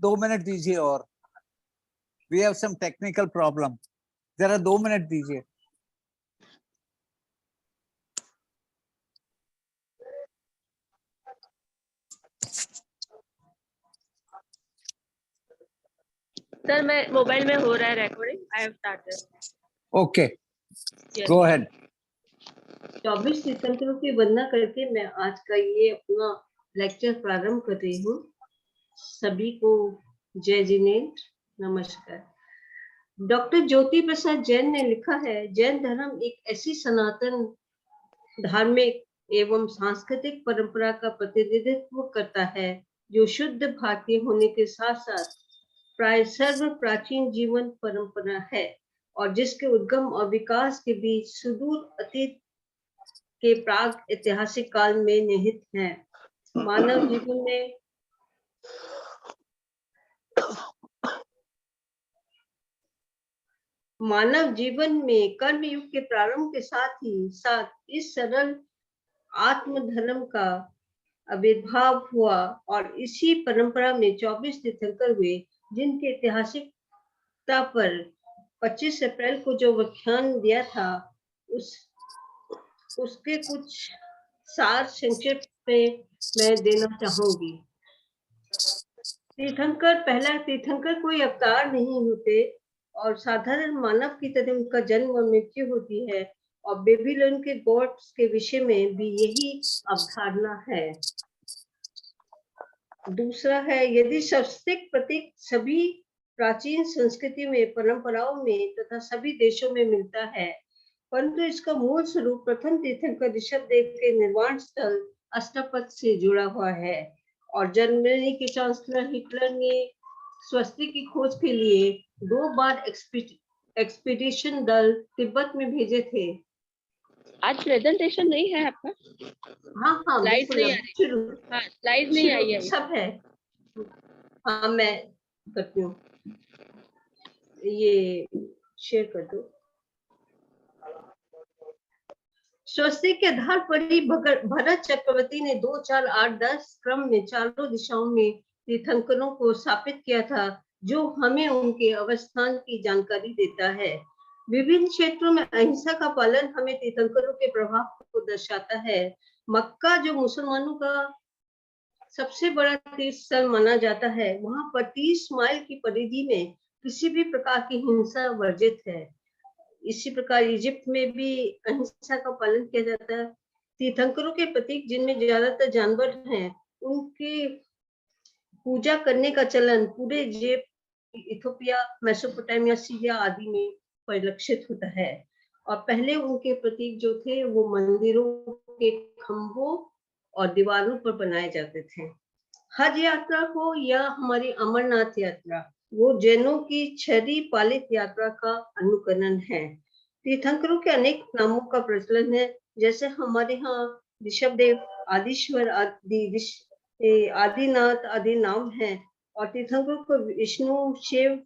2 minute दीजिए और we have some technical problem, जरा 2 मिनट दीजिए। सर मैं मोबाइल में हो रहा है recording, I have started. Okay, go ahead. 24 तीर्थंकरों की वंदना करके मैं आज का ये अपना लेक्चर प्रारंभ कर रही हूँ। सभी को जय जिनेन्द्र, नमस्कार। डॉक्टर ज्योति प्रसाद जैन ने लिखा है, जैन धर्म एक ऐसी सनातन धार्मिक एवं सांस्कृतिक परंपरा का प्रतिनिधित्व करता है जो शुद्ध भारतीय होने के साथ साथ प्राय सर्व प्राचीन जीवन परंपरा है और जिसके उद्गम और विकास के बीच सुदूर अतीत के प्राग ऐतिहासिक काल में निहित है। मानव जीवन में कर्म युग के प्रारंभ के साथ ही साथ इस सरल आत्म धर्म का आविर्भाव हुआ और इसी परंपरा में 24 तीर्थंकर हुए, जिनके ऐतिहासिकता पर 25 अप्रैल को जो व्याख्यान दिया था उसके कुछ सार संक्षेप में मैं देना चाहूंगी। तीर्थंकर, पहला तीर्थंकर कोई अवतार नहीं होते और साधारण मानव की तरह उनका जन्म और मृत्यु होती है और बेबीलोन के गॉड्स के विषय में भी यही अवधारणा है। दूसरा है, यदि स्वस्तिक प्रतीक सभी प्राचीन संस्कृतियों में, परंपराओं में तथा सभी देशों में मिलता है, परंतु इसका मूल स्वरूप प्रथम तीर्थंकर ऋषभदेव के निर्वाण स्थल अष्टपथ से जुड़ा हुआ है और जर्मनी के चांसलर हिटलर ने स्वस्तिक की खोज के लिए 2 बार एक्सपीडिशन दल तिब्बत में भेजे थे। आज प्रेजेंटेशन नहीं है आपका? हाँ, स्लाइड नहीं आ रही। हाँ, स्लाइड नहीं आई है। सब है। हाँ, मैं करती हूँ, ये शेयर कर दो। स्वस्तिक के आधार पर ही भरत चक्रवर्ती ने 2, 4, 8, 10 क्रम में चारों दिशाओं में तीर्थंकरों को स्थापित किया था, जो हमें उनके अवस्थान की जानकारी देता है। विभिन्न क्षेत्रों में अहिंसा का पालन हमें तीर्थंकरों के प्रभाव को दर्शाता है। मक्का, जो मुसलमानों का सबसे बड़ा तीर्थ स्थल माना जाता है, वहां पर 30 माइल की परिधि में किसी भी प्रकार की हिंसा वर्जित है। इसी प्रकार इजिप्ट में भी अहिंसा का पालन किया जाता है। तीर्थंकरों के प्रतीक, जिनमें ज्यादातर जानवर हैं, उनकी पूजा करने का चलन पूरे इजिप्ट, इथियोपिया, मेसोपोटामिया, सीरिया आदि में परिलक्षित होता है और पहले उनके प्रतीक जो थे वो मंदिरों के खंभों और दीवारों पर बनाए जाते थे। हज यात्रा हो या हमारी अमरनाथ यात्रा, वो जैनों की छरी पालित यात्रा का अनुकरण है। तीर्थंकरों के अनेक नामों का प्रचलन है, जैसे हमारे यहाँ ऋषभदेव, आदिश्वर आदिनाथ आदि नाम है और तीर्थंकरों को विष्णु, शिव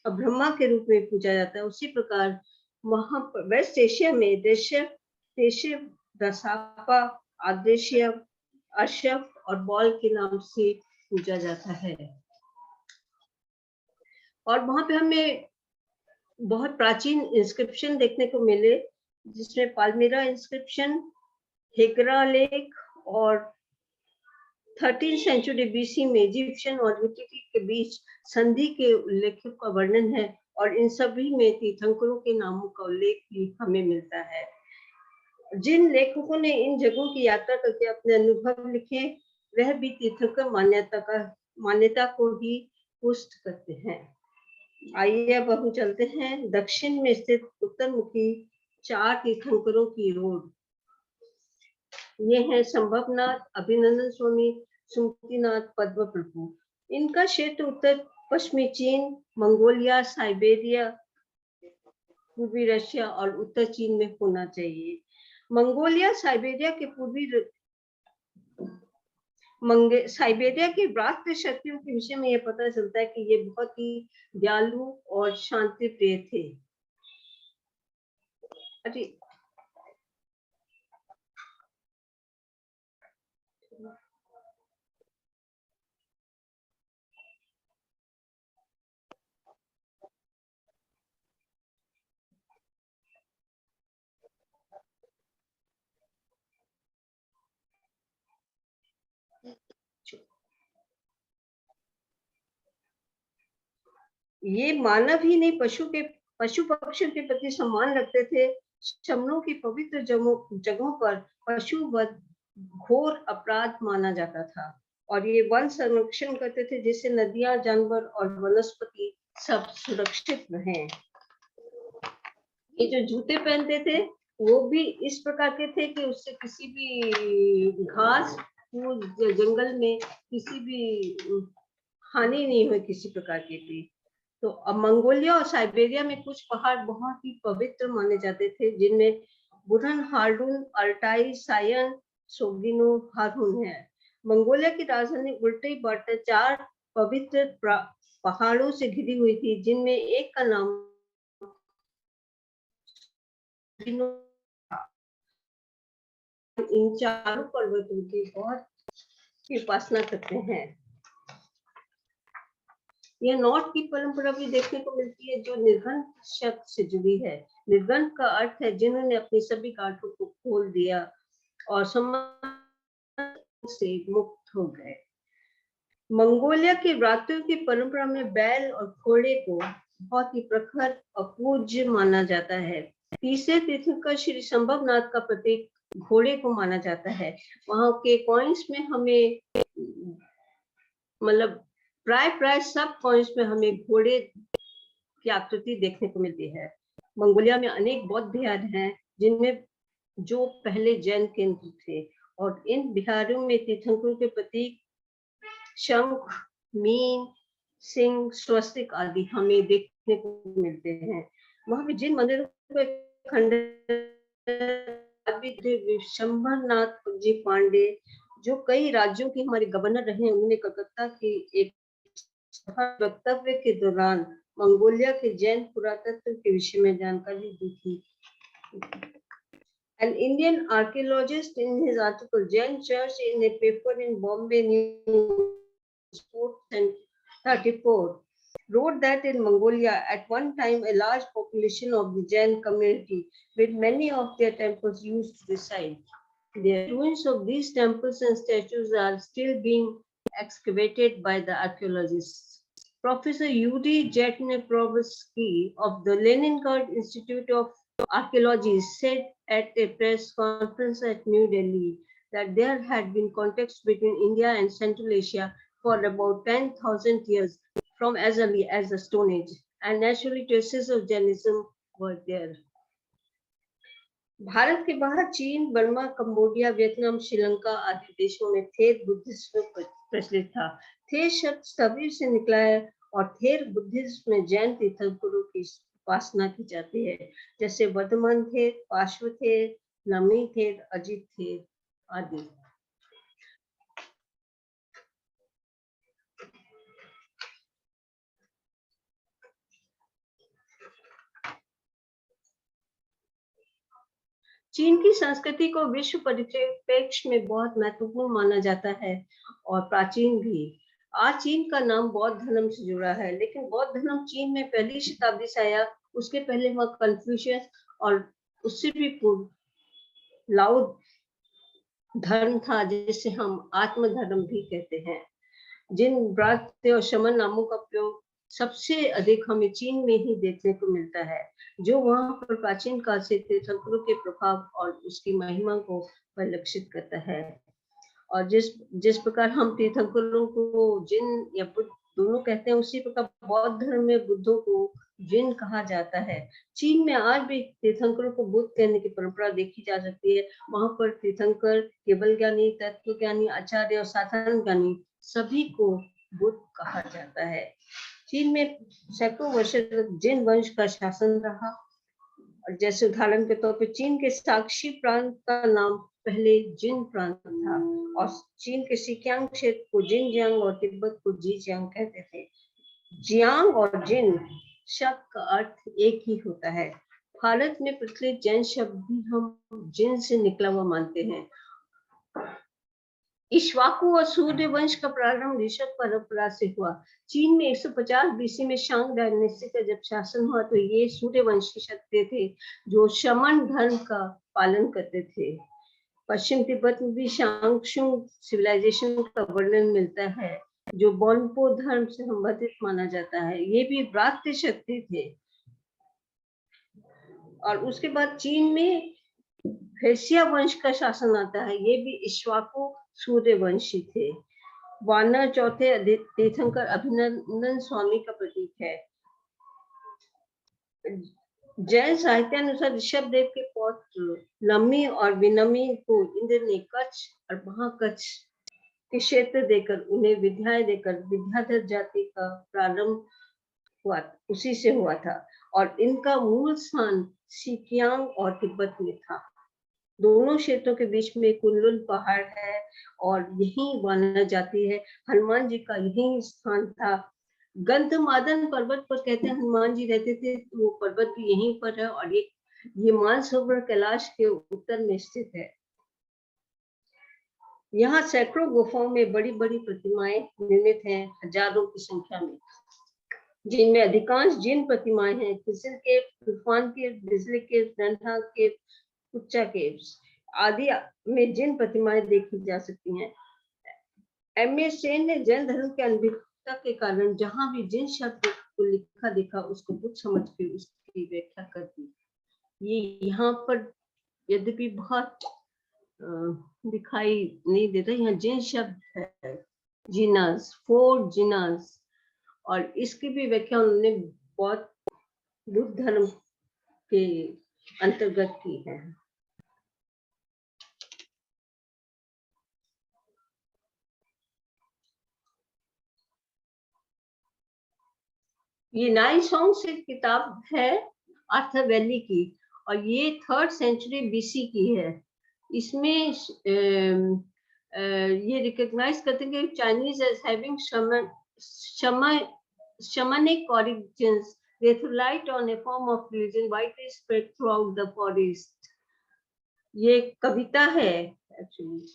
और ब्रह्मा के रूप में पूजा जाता है। उसी प्रकार वहां पर वेस्ट एशिया में देशव, दसापा, आदेशिया, अशफ और बॉल के नाम से पूजा जाता है। और वहां पे हमें बहुत प्राचीन इंस्क्रिप्शन देखने को मिले, जिसमें पालमीरा इंस्क्रिप्शन, हेगरा लेख और 13th सेंचुरी बीसी में इजिप्शियन और यूटिलिटी के बीच संधि के उल्लेखों का वर्णन है और इन सभी में तीर्थंकरों के नामों का उल्लेख भी हमें मिलता है। जिन लेखकों ने इन जगहों की यात्रा करके अपने अनुभव लिखे, वह भी तीर्थंकर मान्यता को ही पुष्ट करते हैं। आइए अब हम चलते हैं दक्षिण में स्थित उत्तरमुखी 4 तीर्थंकरों की ओर। ये हैं संभवनाथ, अभिनंदन स्वामी, सुमतिनाथ, पद्म प्रभु। इनका क्षेत्र उत्तर पश्चिमी चीन, मंगोलिया, साइबेरिया, पूर्वी रशिया और उत्तर चीन में होना चाहिए। मंगोलिया, साइबेरिया के व्रात शक्तियों के विषय में यह पता चलता है कि ये बहुत ही दयालु और शांति प्रिय थे। अरे ये मानव ही नहीं पशु पक्षियों के प्रति सम्मान रखते थे। शमनों की पवित्र जगहों पर पशुवध घोर अपराध माना जाता था और ये वन संरक्षण करते थे जिससे नदियां, जानवर और वनस्पति सब सुरक्षित रहें। ये जो जूते पहनते थे वो भी इस प्रकार के थे कि उससे किसी भी घास फूस जंगल में किसी भी हानि नहीं हुई किसी प्रकार की भी। तो अब मंगोलिया और साइबेरिया में कुछ पहाड़ बहुत ही पवित्र माने जाते थे जिनमें बुरहान हार्डून, अल्टाई, सायन, सोगिनो, हारून है। मंगोलिया की राजधानी उल्टी बाटा 4 पवित्र पहाड़ों से घिरी हुई थी जिनमें एक का नाम इन चारों पर्वतों की बहुत की उपासना करते हैं। यह नॉट की परंपरा भी देखने को मिलती है जो निर्घंट शब्द से जुड़ी है। निर्घंट का अर्थ है जिन्होंने अपनी सभी गांठों को खोल दिया और समाज से मुक्त हो गए। मंगोलिया के व्रतियों की परंपरा में बैल और घोड़े को बहुत ही प्रखर और पूज्य माना जाता है। तीसरे तीर्थंकर श्री संभवनाथ का प्रतीक घोड़े को माना जाता है। वहां के कॉइन्स में हमें मतलब प्राय सब कॉइन्स में हमें घोड़े की आकृति देखने को मिलती है। मंगोलिया में अनेक बौद्ध विहार हैं जिनमें जो पहले जैन केंद्र थे और इन विहारों में तीर्थंकरों के प्रतीक शंख, मीन, सिंह, स्वस्तिक आदि हमें देखने को मिलते हैं। वहां पे जिन मंदिरों को खंडन विशंभरनाथ जी पांडे जो कई राज्यों के हमारे गवर्नर रहे, उन्होंने कलकत्ता की एक वक्तव्य के दौरान मंगोलिया के जैन पुरातत्व के विषय में जानकारी दी थी। An Indian archaeologist in his article Jain Church in a paper in Bombay News 34 wrote that in Mongolia at one time a large population of the Jain community with many of their temples used to reside. The ruins of these temples and statues are still being excavated by the archaeologists. Professor Yuri Jetneprovsky of the Leningrad Institute of Archaeology said at a press conference at New Delhi that there had been contacts between India and Central Asia for about 10,000 years from as early as the Stone Age, and naturally traces of Jainism were there. Bharat के बाहर चीन, Burma, Cambodia, Vietnam, Sri Lanka आदि देशों में थेर Buddhism प्रचलित था। थेर शब्द तबीर से निकला है और थेर बुद्धिज्म में जैन तीर्थंकरों की उपासना की जाती है, जैसे वर्धमान थेर, पार्श्व थेर, नमी थेर, अजित थेर आदि। चीन की संस्कृति को विश्व परिप्रेक्ष्य में बहुत महत्वपूर्ण माना जाता है और प्राचीन भी। आज चीन का नाम बौद्ध धर्म से जुड़ा है, लेकिन बौद्ध धर्म चीन में पहली शताब्दी से आया। उसके पहले वह कन्फ्यूशियस और उससे भी पूर्व लाओ धर्म था, जिसे हम आत्म धर्म भी कहते हैं। जिन ब्राह्मण और शमन नामों का प्रयोग सबसे अधिक हमें चीन में ही देखने को मिलता है, जो वहां पर प्राचीन काल से तीर्थंकरों के प्रभाव और उसकी महिमा को परिलक्षित करता है। और जिस प्रकार हम तीर्थंकरों को जिन या बुद्ध दोनों कहते हैं, उसी प्रकार बौद्ध धर्म में बुद्धों को जिन कहा जाता है। चीन में आज भी तीर्थंकरों को बुद्ध कहने की परंपरा देखी जा सकती है। वहां पर तीर्थंकर केवल ज्ञानी, तत्व ज्ञानी, आचार्य और साधारण ज्ञानी सभी को बुद्ध कहा जाता है। चीन में सैकड़ों वर्ष तक जिन वंश का शासन रहा, और जैसे उदाहरण के तौर पर चीन के साक्षी प्रांत का नाम पहले जिन प्रांत था और चीन के सिकियांग क्षेत्र को जिनजियांग और तिब्बत को जीजियांग कहते थे। जियांग और जिन शब्द का अर्थ एक ही होता है। भारत में प्रचलित जैन शब्द भी हम जिन से निकला हुआ मानते हैं। इक्ष्वाकु और सूर्य वंश का प्रारंभ ऋषभ परंपरा से हुआ। चीन में 150 बीसी में शांग डायनेस्टी का जब शासन हुआ तो ये सूर्य वंशी क्षत्रिय थे जो शमन धर्म का पालन करते थे। पश्चिम तिब्बत में भी शांगशुंग सिविलाइजेशन का वर्णन मिलता है। जो बौनपो धर्म से संबंधित माना जाता है। ये भी व्रात्य क्षत्रिय थे। और उसके बाद चीन में हेसिया वंश का शासन आता है। ये भी इक्ष्वाकु सूर्यवंशी थे। वानर चौथे तीर्थंकर अभिनंदन स्वामी का प्रतीक है। जैन साहित्य अनुसार ऋषभ देव के पौत्र लम्मी और विनमी को इंद्र ने कच्छ और महाकच्छ के क्षेत्र देकर उन्हें विद्याएं देकर विद्याधर जाति का प्रारंभ हुआ, उसी से हुआ था। और इनका मूल स्थान सिकियांग और तिब्बत में था। दोनों क्षेत्रों के बीच में कुनलुन पहाड़ है और यही वानर जाति है। हनुमान जी का यही स्थान था। गंधमादन पर्वत पर कहते हैं हनुमान जी रहते थे, तो वो पर्वत भी यहीं पर है। और ये मानसरोवर कैलाश के उत्तर में स्थित है। यहाँ सैकड़ों गुफाओं में बड़ी बड़ी प्रतिमाएं निर्मित हैं, हजारों की संख्या में, जिनमें अधिकांश जिन प्रतिमाएं हैं। किसिल केव, तूफान केव, बिजली केव, डंठा केव, कुच्चा केव्स आदि में जिन प्रतिमाएं देखी जा सकती हैं। एम.ए. सेन ने जैन धर्म के अनभिज्ञता के कारण जहां भी जिन शब्द को लिखा देखा उसको बुत समझ के उसकी व्याख्या कर दी। ये यहाँ पर यद्यपि बहुत दिखाई नहीं देता, यहाँ जिन शब्द है, जिनास, 4 जिनास, और इसकी भी व्याख्या उन्होंने बहुत बुद्ध धर्म के अंतर्गत की है। ये नाइसोंग से किताब है आर्थर वैली की, और ये 3rd सेंचुरी बीसी की है। इसमें ये रिकॉग्नाइज करते हैं कि Chinese as having shamanic origins, they relied on a form of religion widely spread throughout the forest. ये कविता है एक्चुअली।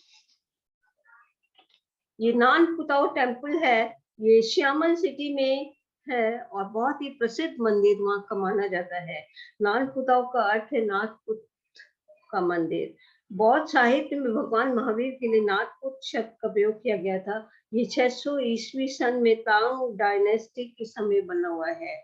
ये नानपुताओ टेम्पल है, ये श्यामल सिटी में है और बहुत ही प्रसिद्ध मंदिर वहां का माना जाता है। नानपुताओ का अर्थ है नाथपुत का मंदिर। बौद्ध साहित्य में भगवान महावीर के लिए नाथपुत शब्द का प्रयोग किया गया था। ये 600 ईस्वी सन में तांग डायनेस्टी के समय बना हुआ है।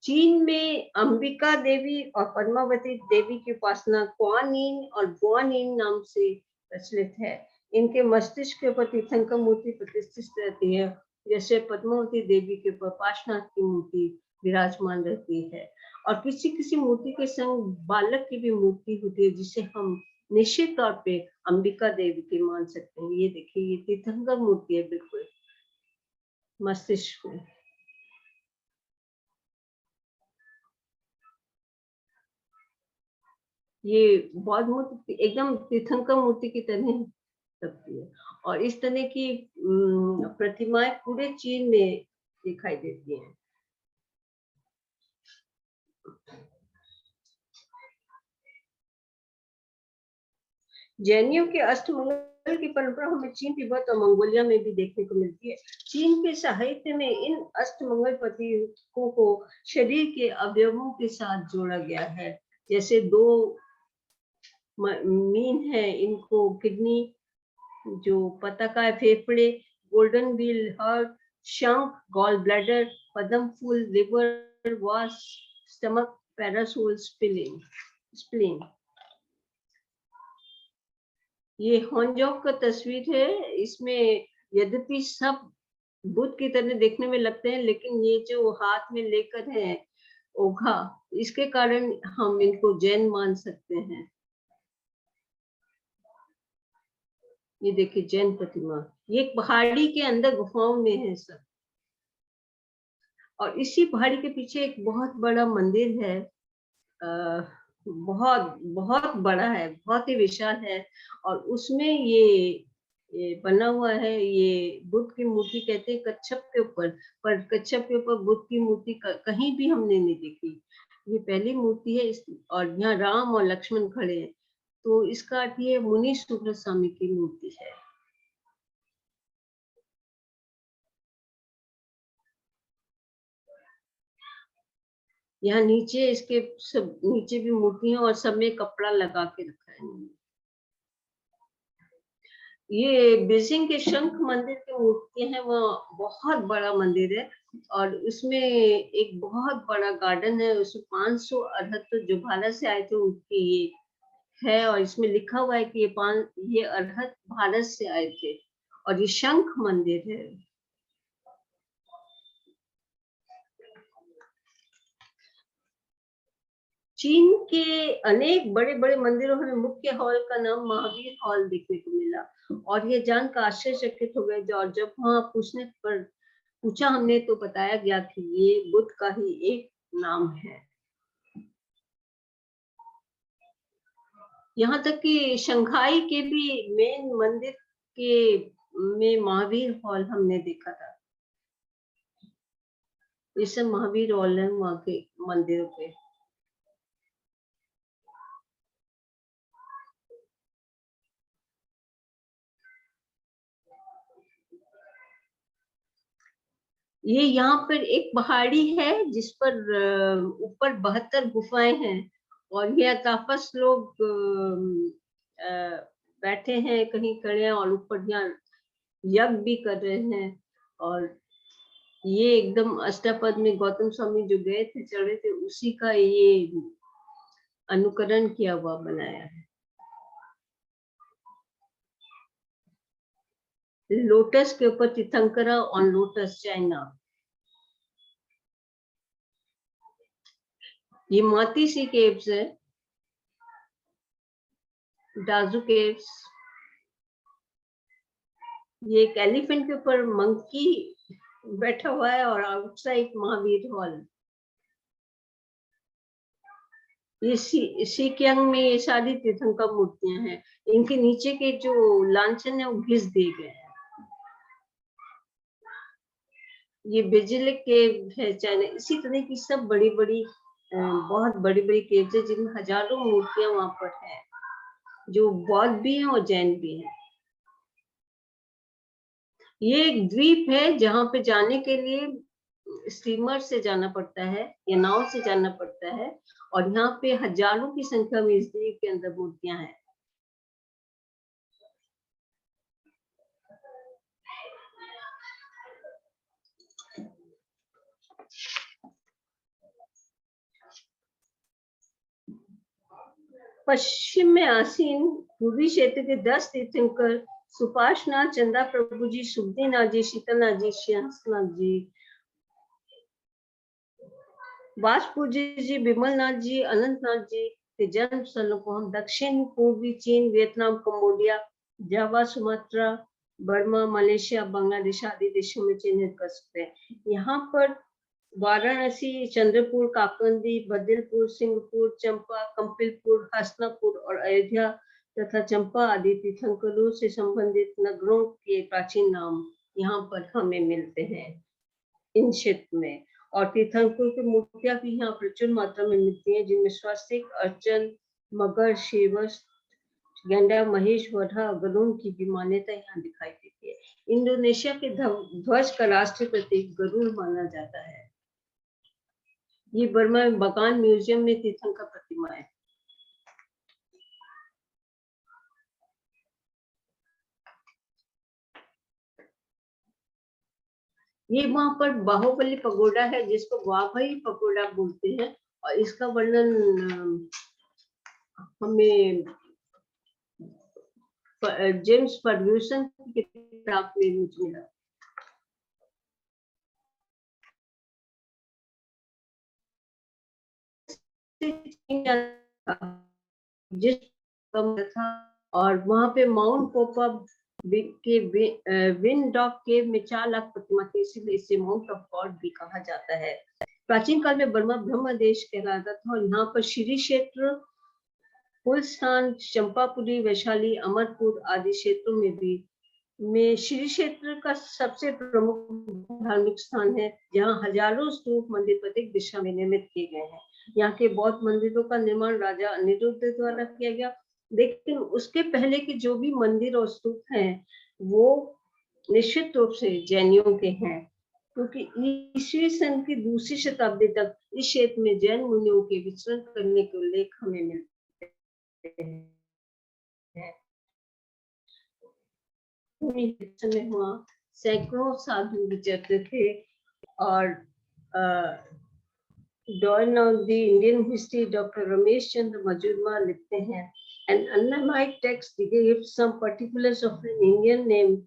चीन में अंबिका देवी और पद्मावती देवी की उपासना क्वान यिन और गुआन यिन नाम से प्रचलित है। इनके मस्तिष्क के ऊपर तीर्थंकर मूर्ति प्रतिष्ठित रहती है, जैसे पद्मावती देवी के ऊपर पार्श्वनाथ की मूर्ति विराजमान रहती है। और किसी किसी मूर्ति के संग बालक की भी मूर्ति होती है, जिसे हम निश्चित तौर पे अंबिका देवी की मान सकते हैं। ये देखिए, ये तीर्थंकर मूर्ति है बिल्कुल मस्तिष्क में। ये बौद्ध मूर्ति एकदम तीर्थंकर मूर्ति की तरह लगती है, और इस तरह की प्रतिमाएं पूरे चीन में दिखाई देती हैं। जैनियों के अष्टमंगल की परंपरा हमें चीन, तिब्बत और मंगोलिया में भी देखने को मिलती है। चीन के साहित्य में इन अष्टमंगल प्रतीकों को शरीर के अवयवों के साथ जोड़ा गया है। जैसे 2 मीन है, इनको किडनी, जो पताका है, फेफड़े, गोल्डन व्हील, हार्ट, शंख, गॉल ब्लैडर, पद्म फूल, लिवर, वास, स्टमक, पैरासोल, स्प्लीन। ये होंजोक का तस्वीर है। इसमें यद्यपि सब बुद्ध की तरह देखने में लगते हैं, लेकिन ये जो हाथ में लेकर है ओघा, इसके कारण हम इनको जैन मान सकते हैं। ये देखिए जैन प्रतिमा, ये पहाड़ी के अंदर गुफाओं में है सब। और इसी पहाड़ी के पीछे एक बहुत बड़ा मंदिर है, बहुत बहुत बड़ा है, बहुत ही विशाल है। और उसमें ये बना हुआ है, ये बुद्ध की मूर्ति कहते हैं कच्छप के ऊपर, पर कच्छप के ऊपर बुद्ध की मूर्ति कहीं भी हमने नहीं देखी। ये पहली मूर्ति है और यहाँ राम और लक्ष्मण खड़े हैं, तो इसका अर्थ ये मुनि सुब्रत स्वामी की मूर्ति है। यहाँ नीचे इसके सब नीचे भी मूर्ति है और सब में कपड़ा लगा के रखा है। ये बीजिंग के शंख मंदिर की मूर्तियां हैं, वो बहुत बड़ा मंदिर है और उसमें एक बहुत बड़ा गार्डन है। उसमें 500 अरहत जो भारत से आए थे उनकी ये है और इसमें लिखा हुआ है कि ये अरहत भारत से आए थे और ये शंख मंदिर है। चीन के अनेक बड़े-बड़े मंदिरों में मुख्य हॉल का नाम महावीर हॉल देखने को मिला और ये जानकर आश्चर्यचकित हो गए और जब वहाँ पूछा हमने तो बताया गया कि ये बुद्ध का ही एक नाम है। यहाँ तक कि शंघाई के भी मेन मंदिर के में महावीर हॉल हमने देखा था। ये सब महावीर हॉल है वहाँ के मंदिरों पे। ये यहाँ पर एक पहाड़ी है जिस पर ऊपर 72 गुफाएं हैं और ये तापस लोग बैठे हैं, कहीं खड़े हैं और ऊपर यहाँ यज्ञ भी कर रहे हैं और ये एकदम अष्टापद में गौतम स्वामी जो गए थे, चढ़े थे, उसी का ये अनुकरण किया हुआ बनाया है। लोटस के ऊपर तीर्थंकरा ऑन लोटस चाइना। ये माती सी केव्स है, डाजू केव्स। ये एक एलिफेंट के ऊपर मंकी बैठा हुआ है और आउटसाइड महावीर हॉल। ये सीकियांग में ये सारी तीर्थंकर मूर्तियां हैं। इनके नीचे के जो लांछन है वो घिस दिए गए हैं। ये बेजिलिक केव है चाइना। इसी तरह की सब बड़ी-बड़ी बहुत बड़ी-बड़ी केव्स है जिनमें हजारों मूर्तियां वहां पर है, जो बौद्ध भी हैं और जैन भी हैं। ये एक द्वीप है जहाँ पे जाने के लिए स्टीमर से जाना पड़ता है या नाव से जाना पड़ता है और यहाँ पे हजारों की संख्या में इस द्वीप के अंदर मूर्तियां हैं। पश्चिम में आसीन पूर्वी क्षेत्र के 10 तीर्थंकर सुपाशनाथ, चंदा प्रभु जी, सुखदीनाथ जी, शीतलनाथ जी, श्यासनाथ जी, वासपूज्य जी, विमलनाथ जी, अनंतनाथ जी के जन्म स्थलों को हम दक्षिण पूर्वी चीन, वियतनाम, कंबोडिया, जावा, सुमात्रा, बर्मा, मलेशिया, बांग्लादेश आदि देशों में चिन्हित कर सकते हैं। यहाँ पर वाराणसी, चंद्रपुर, काकंदी, बदिलपुर, सिंहपुर, चंपा, कंपिलपुर, हसनापुर और अयोध्या तथा चंपा आदि तीर्थंकरों से संबंधित नगरों के प्राचीन नाम यहाँ पर हमें मिलते हैं इन क्षेत्र में। और तीर्थंकरों की मूर्तियां भी यहाँ प्रचुर मात्रा में मिलती हैं, जिनमें स्वस्तिक, अर्चन, मगर, शिवस, गेंडा, महेश, वधा, गरुड़ की भी मान्यता यहाँ दिखाई देती है। इंडोनेशिया के ध्वज का राष्ट्रीय प्रतीक गरुड़ माना जाता है। ये बर्मा में बकान म्यूजियम में तीर्थंकर प्रतिमा है। ये वहां पर बाहुबली पगोडा है जिसको वाघई पगोडा बोलते हैं और इसका वर्णन हमें जेम्स फर्ग्यूसन की किताब में मिला। जिस था और वहां पे माउंट पोपा के विंड ऑफ केव में 4 लाख प्रतिमा थी, इसीलिए इसे माउंट ऑफ गॉड भी कहा जाता है। प्राचीन काल में बर्मा ब्रह्म देश कहलाता था और यहाँ पर श्री क्षेत्र, कुलस्थान, चंपापुरी, वैशाली, अमरपुर आदि क्षेत्रों में भी श्री क्षेत्र का सबसे प्रमुख धार्मिक स्थान है, जहाँ हजारों स्तूप मंदिर प्रत्येक दिशा में निर्मित किए गए हैं। यहाँ के बौद्ध मंदिरों का निर्माण राजा अनिरुद्ध द्वारा किया गया, लेकिन उसके पहले के जो भी मंदिर और स्तूप हैं वो निश्चित रूप से जैनियों के हैं, क्योंकि ईस्वी सन की दूसरी शताब्दी तक इस क्षेत्र में जैन मुनियों के विचरण करने के उल्लेख हमें मिलते हैं। समय हुआ, सैकड़ों साधु विचरते थे और Dawn of the Indian history, Dr. Ramesh Chandra Majumdar लिखते हैं, an Annamite text gives some particulars of an Indian named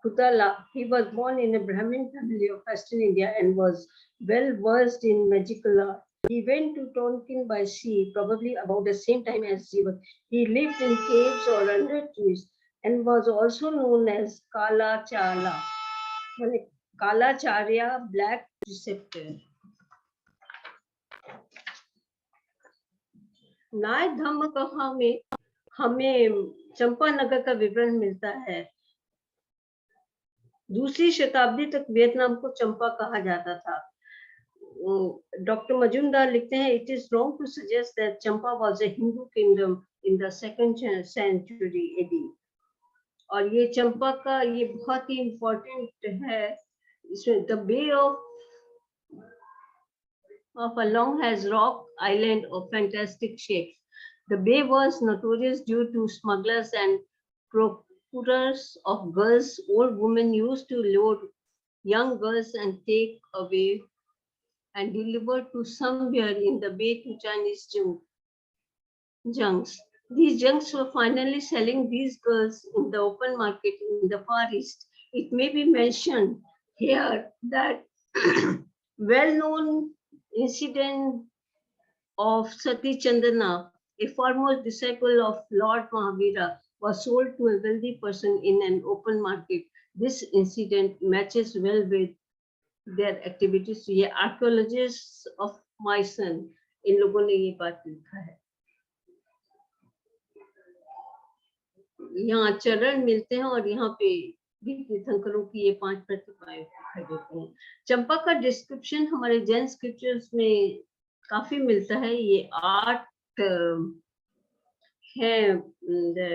Kutala. He was born in a Brahmin family of Western India and was well versed in magical art. He went to Tonkin by sea, probably about the same time as Jiva. He lived in caves or under trees and was also known as Kala Chala, Kala Charya, black preceptor. नाय धम्म कहा में हमें चंपानगर का विवरण मिलता है। दूसरी शताब्दी तक वियतनाम को चंपा कहा जाता था। डॉक्टर मजूमदार लिखते हैं, it is wrong to suggest that Champa was a Hindu kingdom in the second century AD. और ये चंपा का ये बहुत ही इम्पोर्टेंट है। इसमें the bay of Along has rock island of fantastic shapes. The bay was notorious due to smugglers and procurers of girls. Old women used to load young girls and take away and deliver to somewhere in the bay to Chinese junks. These junks were finally selling these girls in the open market in the Far East. It may be mentioned here that well-known incident of Sati Chandana, a foremost disciple of Lord Mahavira, was sold to a wealthy person in an open market. This incident matches well with their activities. ये archaeologists of Myson इन लोगों ने ये बात लिखा है। यहाँ चरण मिलते हैं और यहाँ पे तीर्थंकरों की ये 5 प्रतिमाएं दिखाई देती हैं। चंपा का डिस्क्रिप्शन हमारे जैन स्क्रिप्चर्स में काफी मिलता है। ये 8 है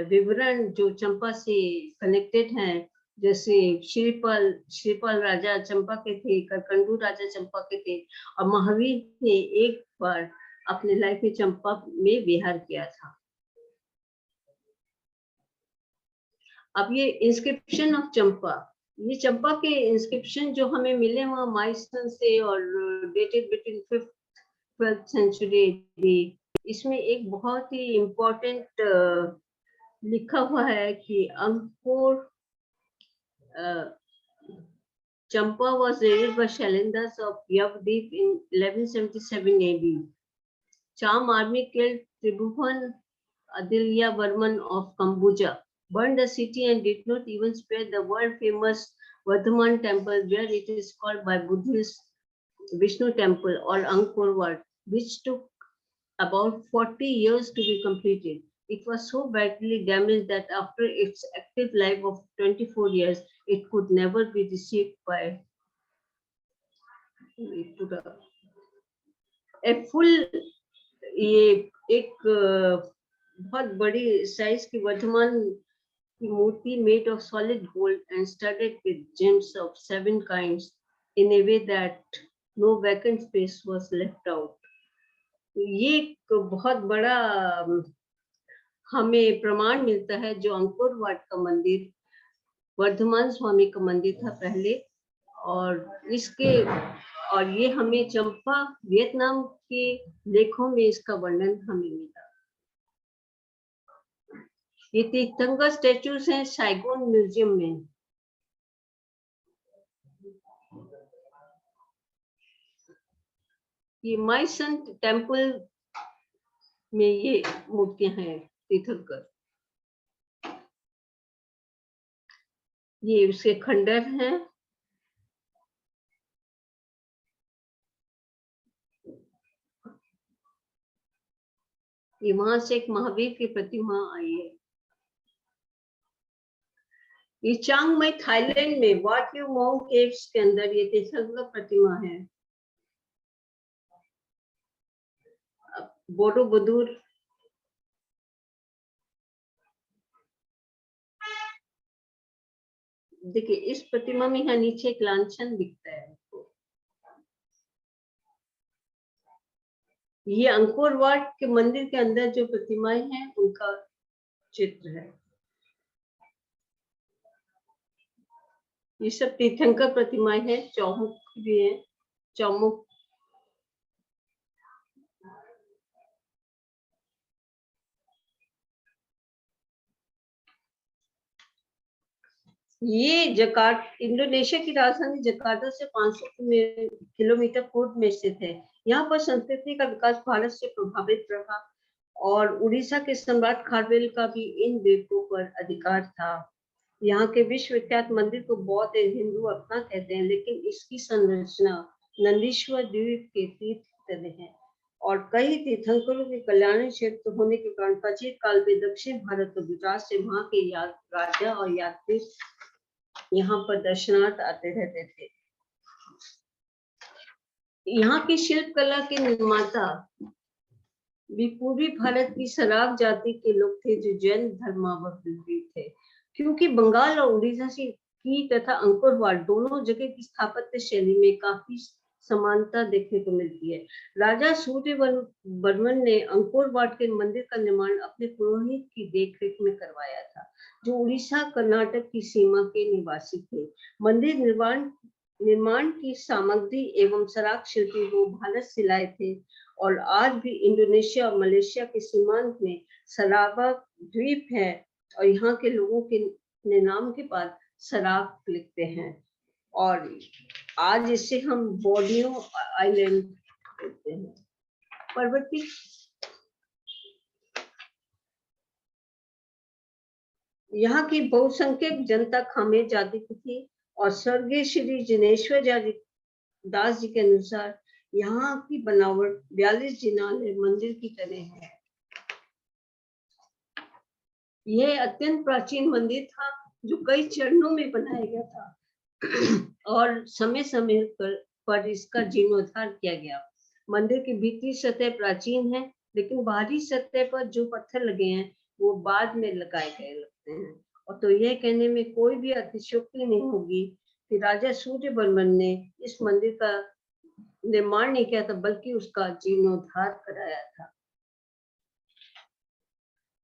विवरण जो चंपा से कनेक्टेड हैं, जैसे श्रीपाल राजा चंपा के थे, करकंडू राजा चंपा के थे और महावीर ने एक बार अपने लाइफ में चंपा में विहार किया था। अब ये इंस्क्रिप्शन ऑफ चंपा, ये चंपा के इंस्क्रिप्शन जो हमें मिले वहाँ माइसन से और डेटेड बिटवीन 5th-12th सेंचुरी। इसमें एक बहुत ही इम्पोर्टेंट लिखा हुआ है कि अंकुर चंपा was raided by Shailendas of Yavdeep in 1177 AD. Cham army killed Tribhuvan Adilya Varman of Kambuja, burned the city and did not even spare the world famous Vardhaman temple, where it is called by Buddhists Vishnu temple or Angkor Wat, which took about 40 years to be completed. It was so badly damaged that after its active life of 24 years, it could never be received by a full, ये एक बहुत बड़ी size की वर्धमान की मूर्ति made of solid gold and studded with gems of 7 kinds in a way that no vacant space was left out. ये एक बहुत बड़ा हमें प्रमाण मिलता है जो अंकोर वाट का मंदिर वर्धमान स्वामी का मंदिर था पहले, और ये हमें चंपा वियतनाम के लेखों में इसका वर्णन हमें मिला। ये तीर्थंकर स्टैचूज हैं साइगोन म्यूजियम में। ये माइसन टेम्पल में ये मूर्तियां हैं तीर्थंकर। ये उसके खंडर हैं। ये वहां से एक महावीर की प्रतिमा आई है। ये चांग माई थाईलैंड में वाट यू माउंट केव्स के अंदर ये तीर्थंकर प्रतिमा है। बोरोबुदुर देखिए इस प्रतिमा में यहाँ नीचे एक लांछन दिखता है। ये अंकोर वाट के मंदिर के अंदर जो प्रतिमाएं हैं उनका चित्र है। ये सब तीर्थंकर प्रतिमाएं हैं, चौमुख भी है, चौमुख। ये इंडोनेशिया की राजधानी जकार्ता से 500 किलोमीटर पूर्व में स्थित है। यहाँ पर संस्कृति का विकास भारत से प्रभावित रहा और उड़ीसा के सम्राट खारवेल का भी इन द्वीपों पर अधिकार था। यहाँ के विश्वविख्यात मंदिर को बौद्ध और हिंदू अपना कहते हैं, लेकिन इसकी संरचना नंदीश्वर द्वीप के तीर्थ की तरह है और कई तीर्थंकरों के कल्याणी क्षेत्र होने के कारण प्राचीन काल में दक्षिण भारत और गुजरात से वहां के राजा और यात्री यहाँ पर दर्शनार्थ आते रहते थे। यहाँ की शिल्प कला के निर्माता भी पूर्वी भारत की सराक जाति के लोग थे जो जैन धर्मावलंबी थे, क्योंकि बंगाल और उड़ीसा से की तथा अंकुरवाट दोनों जगह की स्थापत्य शैली में काफी समानता देखने को मिलती है। राजा सूर्यवर्मन ने अंकुरवाट के मंदिर का निर्माण अपने पुरोहित की देखरेख में करवाया था, जो उड़ीसा कर्नाटक की सीमा के निवासी थे। मंदिर निर्माण की सामग्री एवं सराक शिल्पी वो भारत से लाए थे और आज भी इंडोनेशिया और मलेशिया के सीमांत में सरावक द्वीप है और यहाँ के लोगों के नाम के बाद सराक लिखते हैं और आज इसे हम बोर्नियो आइलैंड कहते हैं। पर्वती यहाँ की बहुसंख्यक जनता खामे जाति की थी और स्वर्गीय श्री जिनेश्वर दास जी के अनुसार यहाँ की बनावट 42 जिनाले मंदिर की तरह है। यह अत्यंत प्राचीन मंदिर था जो कई चरणों में बनाया गया था और समय समय पर इसका जीर्णोद्धार किया गया। मंदिर की भीतरी सतह प्राचीन है, लेकिन बाहरी सतह पर जो पत्थर लगे हैं वो बाद में लगाए गए लगते हैं। और तो यह कहने में कोई भी अतिशयोक्ति नहीं होगी कि राजा सूर्यवर्मन ने इस मंदिर का निर्माण नहीं किया था, बल्कि उसका जीर्णोद्धार कराया था।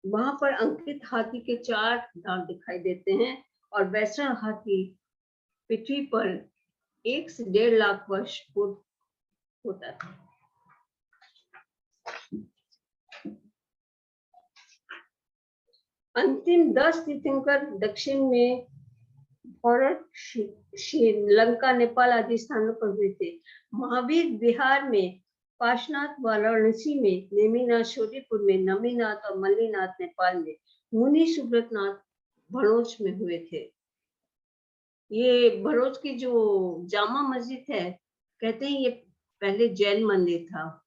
वहां पर अंकित हाथी के 4 दांत दिखाई देते हैं और वैसा हाथी पृथ्वी पर 1 से 1.5 लाख वर्ष पूर्व होता था। अंतिम 10 तीर्थंकर दक्षिण में भारत, श्रीलंका, नेपाल आदि स्थानों पर हुए थे। महावीर बिहार में, पाशनाथ वाराणसी में, नेमिनाथ शोरीपुर में, नमीनाथ और मल्लीनाथ नेपाल में, मुनि सुब्रतनाथ भड़ोच में हुए थे। ये भड़ोच की जो जामा मस्जिद है, कहते हैं ये पहले जैन मंदिर था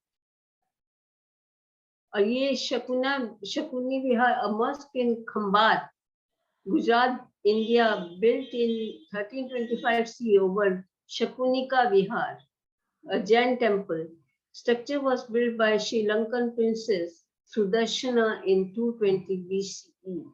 और ये शकुनी विहार, a mosque in Khambat, Gujarat, India, built in 1325 CE over Shakunika Vihar, a Jain temple. Structure was built by Sri Lankan princess Sudarshana in 220 BCE.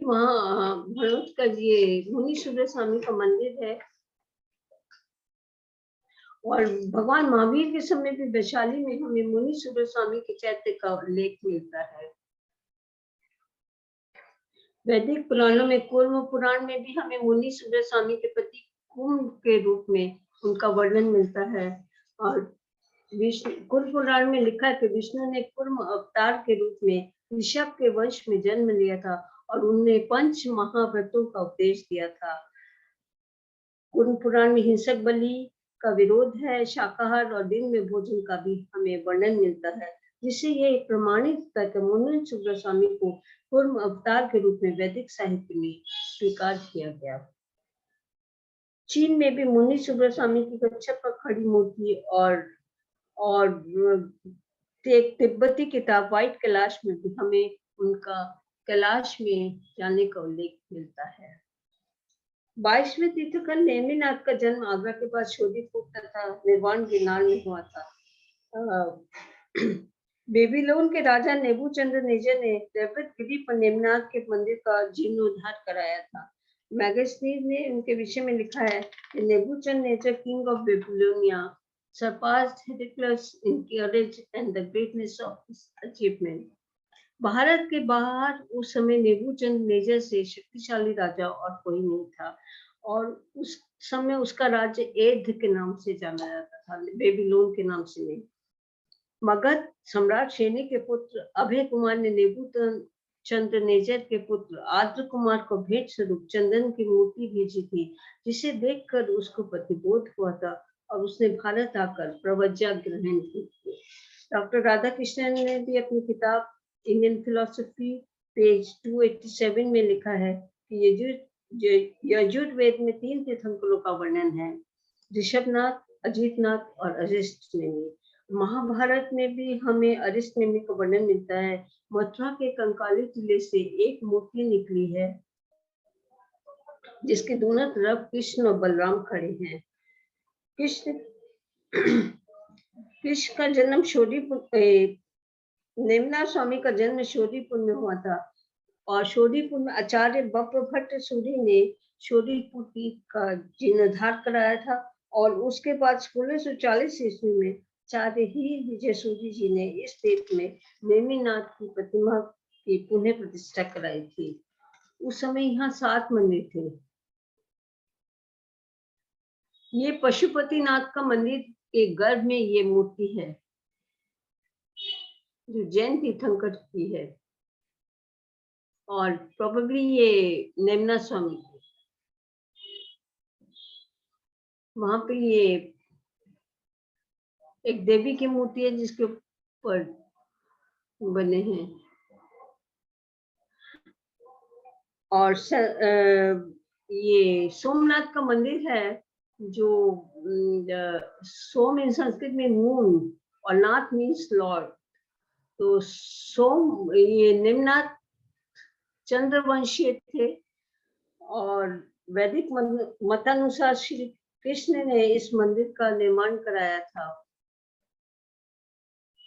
वहाँ भड़ोच का ये मुनि सुब्रत स्वामी का मंदिर है और भगवान महावीर के समय भी वैशाली में हमें मुनि सुब्रत स्वामी के चैत्य का उल्लेख मिलता है। वैदिक पुराणों में, कूर्म पुराण में भी हमें मुनि सुब्रत स्वामी के प्रति कुंभ के रूप में उनका वर्णन मिलता है और कूर्म पुराण में लिखा है कि विष्णु ने कूर्म अवतार के रूप में ऋषभ के वंश में जन्म लिया था और उन्हें 5 महाव्रतों का उपदेश दिया था। कूर्म पुराण में हिंसक बलि का विरोध है, शाकाहार और दिन में भोजन का भी हमें वर्णन मिलता है, जिससे यह प्रमाणित होता है कि मुनि सुब्रत स्वामी को कूर्म अवतार के रूप में वैदिक साहित्य में स्वीकार किया गया। चीन में भी मुनि सुब्रत स्वामी की कच्छप पर खड़ी मूर्ति और एक तिब्बती किताब व्हाइट कैलाश में भी हमें उनका कैलाश में जाने का उल्लेख मिलता है। 22वें तीर्थंकर नेमिनाथ का जन्म आगरा के पास शोधीपुर तथा निर्वाण गिरनार में हुआ था। बेबीलोन के राजा नेबूचंद्रनेजर ने पर्वतगिरी पर नेमिनाथ के मंदिर का जीर्णोद्धार कराया था। मैगजीन ने उनके विषय में लिखा है कि Nebuchadnezzar, king of Babylonia, surpassed Heraclius in courage and the greatness of his achievement. Bharat के बाहर उस समय नेबूचंद नेजर से शक्तिशाली राजा और कोई नहीं था, और उस समय उसका राज्य एध के नाम से जाना जाता था, बेबीलोन के नाम से नहीं। मगध सम्राट शेनी के पुत्र अभय कुमार ने नेबूचंद नेजर के पुत्र आद्र कुमार को भेंट स्वरूप चंदन की मूर्ति भेजी थी, जिसे देखकर उसको प्रतिबोध हुआ था और उसने भारत आकर प्रवज्ञा ग्रहण की थी। डॉक्टर राधाकृष्णन ने भी अपनी किताब इंडियन फिलोसफी पेज 287 में लिखा है कि यजुर्वेद में 3 तीर्थंकरों का वर्णन है, ऋषभनाथ, अजितनाथ और अरिष्टनेमी। महाभारत में भी हमें अरिष्टनेमी का वर्णन मिलता है। मथुरा के कंकाली टिले से एक मूर्ति निकली है, जिसके दोनों तरफ कृष्ण और बलराम खड़े हैं। कृष्ण का जन्म नेमिनाथ स्वामी का जन्म शोरीपुर में हुआ था, और शोरीपुर में आचार्य बप्प भट्ट सूरी ने शोरीपुर का जीर्णोद्धार कराया था, और उसके बाद 1640 ईस्वी में आचार्य ही विजय सूरी जी ने इस द्वीप में नेमिनाथ की प्रतिमा की पुनः प्रतिष्ठा कराई थी। उस समय यहाँ 7 मंदिर थे। ये पशुपतिनाथ का मंदिर के गर्भ में ये मूर्ति है, जो जैन तीर्थंकर की है, और प्रोबेबली ये नेमिनाथ स्वामी की। वहां पे ये एक देवी की मूर्ति है जिसके ऊपर बने हैं, और ये सोमनाथ का मंदिर है, जो सोम इन संस्कृत में मून और नाथ मीन्स लॉर्ड। तो सोम, ये निम्नाथ चंद्रवंशीय थे, और वैदिक मतानुसार श्री कृष्ण ने इस मंदिर का निर्माण कराया था,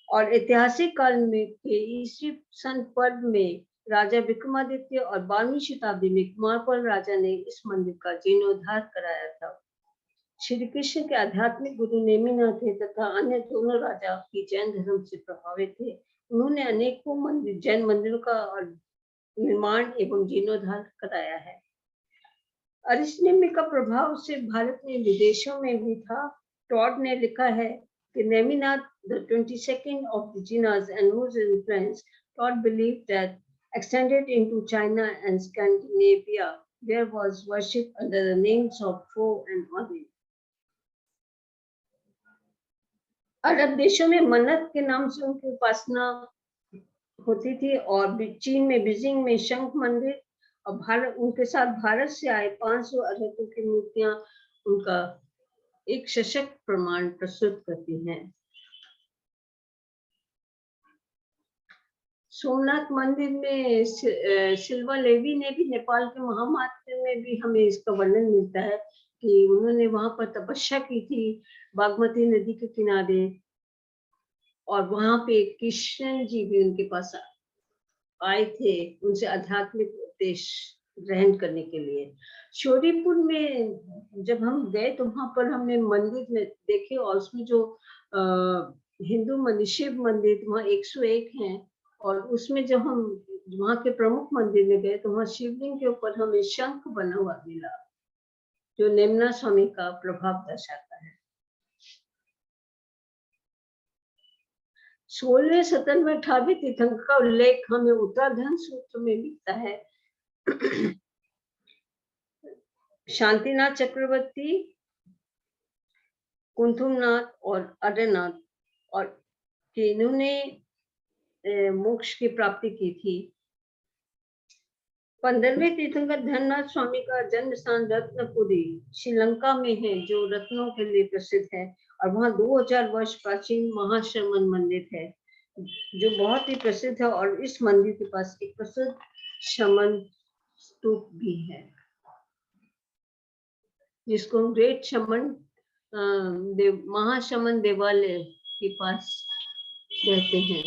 और ऐतिहासिक काल में के ईस्वी सन पर्व में राजा विक्रमादित्य और 12वीं शताब्दी में कुमारपाल राजा ने इस मंदिर का जीर्णोद्धार कराया था। श्री कृष्ण के आध्यात्मिक गुरु नेमिनाथ थे तथा अन्य दोनों राजा की जैन धर्म से प्रभावित थे। उन्होंने अनेकों जैन मंदिरों का निर्माण एवं जीर्णोद्धार कराया है। अरिष्टनेमी का प्रभाव सिर्फ भारत में विदेशों में भी था। टॉड ने लिखा है कि Neminath, the 22nd of the Jinas, and whose influence Todd believed that extended into China and Scandinavia, there was worship under the names of Fo and Odin. अरब देशों में मन्नत के नाम से उनकी उपासना होती थी, और चीन में बीजिंग में शंख मंदिर, और भारत, उनके साथ भारत से आए 500 अरहतों की मूर्तियां उनका एक सशक्त प्रमाण प्रस्तुत करती हैं। सोमनाथ मंदिर में सिल्वा लेवी ने भी, नेपाल के महामात्र में भी हमें इसका वर्णन मिलता है कि उन्होंने वहां पर तपस्या की थी बागमती नदी के किनारे, और वहां पे कृष्ण जी भी उनके पास आए थे उनसे आध्यात्मिक उपदेश ग्रहण करने के लिए। शोरीपुर में जब हम गए तो वहां पर हमने मंदिर में देखे, और उसमें जो हिंदू मंदिर, शिव मंदिर वहाँ 101 हैं, और उसमें जब हम वहाँ के प्रमुख मंदिर में गए तो वहाँ शिवलिंग के ऊपर हमें शंख बना हुआ मिला, जो नेमिनाथ स्वामी का प्रभाव दर्शाता है। 16वें, 17वें, 18वें तीर्थंकर का उल्लेख हमें उत्तराधर्म सूत्र में मिलता है। शांतिनाथ चक्रवर्ती, कुंथुमनाथ और अरनाथ, और इन्होंने मोक्ष की प्राप्ति की थी। 15वें तीर्थंकर धननाथ स्वामी का जन्म स्थान रत्नपुरी श्रीलंका में है, जो रत्नों के लिए प्रसिद्ध है, और वहाँ 2000 वर्ष प्राचीन महाश्रमण मंदिर है, जो बहुत ही प्रसिद्ध है, और इस मंदिर के पास एक प्रसिद्ध शमन स्तूप भी है, जिसको ग्रेट शमन महाशमन देवालय के पास कहते हैं।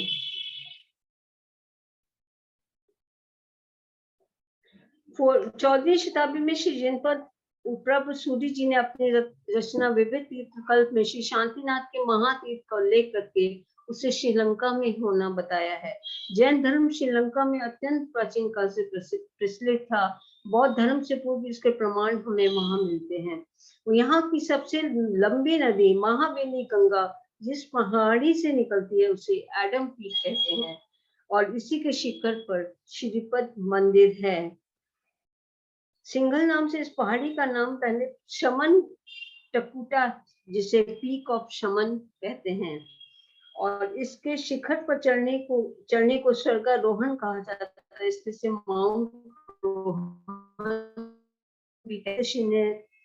14वीं शताब्दी में श्री जनपद प्रभु सूरी जी ने अपनी रचना विविध तीर्थकल्प में श्री शांतिनाथ के महातीर्थ का उल्लेख करके उसे श्रीलंका में होना बताया है। जैन धर्म श्रीलंका में अत्यंत प्राचीन काल से प्रचलित था। बौद्ध धर्म से पूर्व इसके प्रमाण हमें वहां मिलते हैं। यहाँ की सबसे लंबी नदी महावेली गंगा जिस पहाड़ी से निकलती है उसे एडम पीक कहते हैं और इसी के शिखर पर श्रीपद मंदिर है। सिंगल नाम से इस पहाड़ी का नाम पहले शमन टकुटा, जिसे पीक ऑफ शमन कहते हैं, और इसके शिखर पर चढ़ने को स्वर्गारोहण कहा जाता है। इससे माउंट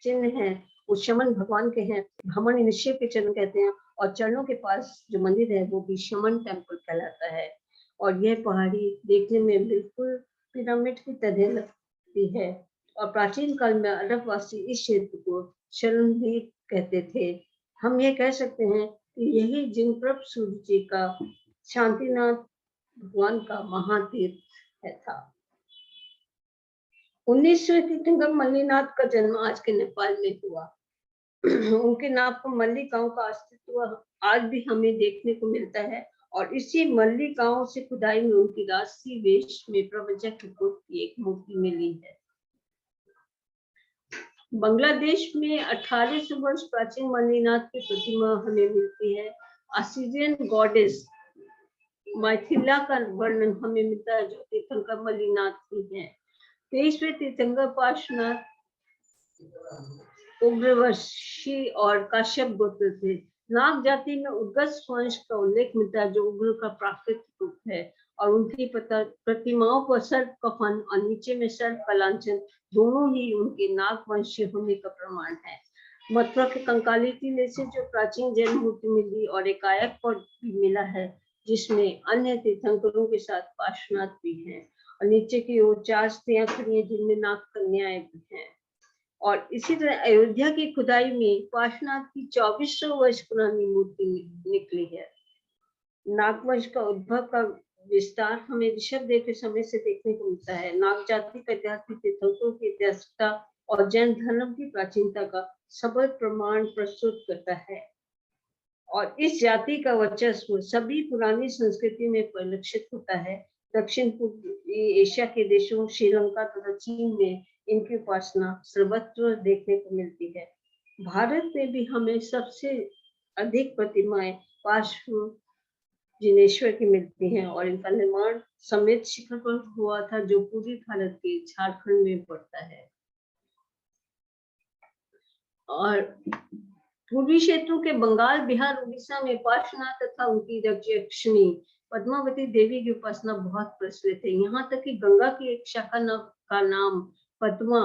चिन्ह है वो शमन भगवान के हैं। भ्रमण निश्चय के चरण कहते हैं और चरणों के पास जो मंदिर है वो भी शमन टेम्पल कहलाता है। और यह पहाड़ी देखने में बिल्कुल पिरामिड की तरह लगती है और प्राचीन काल में अरबवासी इस क्षेत्र को शरणद्वीप कहते थे। हम ये कह सकते हैं कि यही जिनप्रभ सूर्य जी का शांतिनाथ भगवान का महातीर्थ था। 19वीं तीर्थंकर मल्लीनाथ का जन्म आज के नेपाल में हुआ। उनके नाम पर मल्ली गांव का अस्तित्व आज भी हमें देखने को मिलता है और इसी मल्ली गांव से खुदाई में उनकी राजसी वेश में प्रवचक की एक मूर्ति मिली है। बांग्लादेश में 1800 वर्ष प्राचीन मल्लीनाथ की प्रतिमा हमें मिलती है। असीरियन गॉडेस माइथिला का वर्णन हमें मिलता है जो तीर्थंकर मल्लीनाथ की है। 23वें तीर्थंकर पार्श्वनाथ उग्रवंशी और काश्यप गोत्र थे। नाग जाति में उद्गत वंश का उल्लेख मिलता है जो उग्र का प्राकृतिक रूप है और उनकी प्रतिमाओं पर सर्प का फन और नीचे में सर्प का लांछन दोनों ही उनके नाग वंशीय होने का प्रमाण है। मथुरा के कंकाली टीले से जो प्राचीन जैन मूर्ति मिली और एक कायक पट भी मिला है जिसमें अन्य तीर्थंकरों के साथ पार्श्वनाथ भी हैं और नीचे की ओर 4 स्त्रियां खड़ी हैं जिनमें नाग कन्याएं भी हैं। और इसी तरह अयोध्या की खुदाई में पार्श्वनाथ की 2400 वर्ष पुरानी मूर्ति निकली है। नागवंश का उद्भव का विस्तार हमें ऋषभदेव के समय से देखने को मिलता है। नाग जाति का इतिहास तीर्थंकरों की ऐतिहासिकता और जैन धर्म की प्राचीनता का सबल प्रमाण प्रस्तुत करता है और इस जाति का वर्चस्व सभी पुरानी संस्कृति में परिलक्षित होता है। दक्षिण पूर्वी एशिया के देशों श्रीलंका तथा चीन में इनकी उपासना सर्वत्र देखने को मिलती है। भारत में भी हमें सबसे अधिक प्रतिमाएं पार्श्व जिनेश्वर की मिलती हैं और इनका निर्माण समेत शिखर पर हुआ था जो पूर्वी भारत के झारखंड में पड़ता है। और पूर्वी क्षेत्रों के बंगाल, बिहार, उड़ीसा में पार्श्वनाथ तथा उनकी यक्षिणी पद्मावती देवी की उपासना बहुत प्रचलित है। यहाँ तक कि गंगा की एक शाखा का नाम पद्मा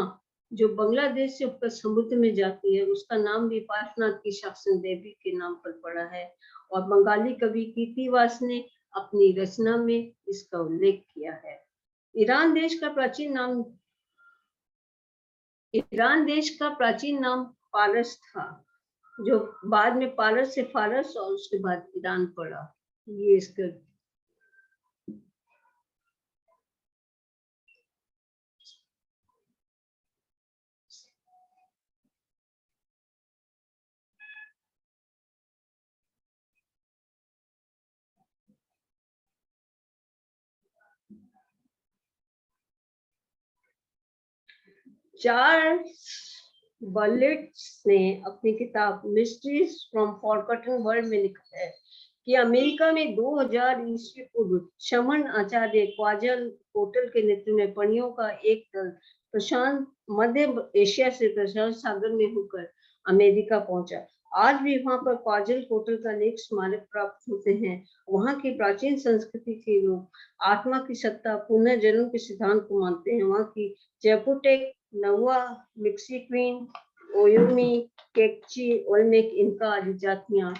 जो बांग्लादेश से होकर समुद्र में जाती है उसका नाम भी पार्श्वनाथ की शासन देवी के नाम पर पड़ा है और बंगाली कवि कीर्तिवास ने अपनी रचना में इसका उल्लेख किया है। ईरान देश का प्राचीन नाम पारस था जो बाद में पारस से फारस और उसके बाद ईरान पड़ा। ये इसका चार्ल्स बर्लिट्स ने अपनी किताब मिस्ट्रीज फ्रॉम फॉरगॉटन वर्ल्ड में लिखा है कि अमेरिका में 2000 ईस्वी पूर्व शमन आचार्य क्वाजल कोटल के नेतृत्व में पणियों का एक दल प्रशांत मध्य एशिया से प्रशांत सागर में होकर अमेरिका पहुंचा। आज भी वहां पर क्वाजल कोटल का अनेक स्मारक प्राप्त होते हैं। वहां की प्राचीन संस्कृति के लोग आत्मा की सत्ता पुनर्जन्म के सिद्धांत को मानते हैं। वहां की जयपुटेक, नवा, मिक्सिक्वीन, ओयोमी, केकची, ओल्मेक, इनका आदि जातियां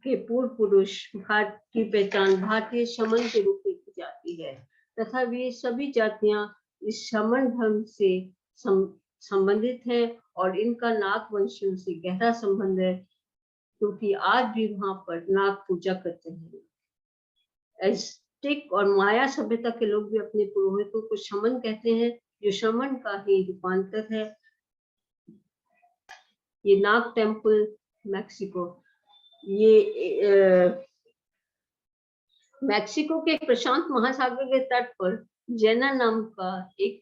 के पूर्व पुरुष भारत की पहचान भारतीय शमन के रूप में की जाती है तथा वे सभी जातियां इस शमन धर्म से संबंधित है और इनका नाग वंशियों से गहरा संबंध है क्योंकि आज भी वहां पर नाग पूजा करते हैं। एज़टेक और माया सभ्यता के लोग भी अपने पुरोहितों को शमन कहते हैं जो शमन का ही रूपांतर है। ये नाग टेम्पल मैक्सिको, ये मैक्सिको के प्रशांत महासागर के तट पर जेना नाम का एक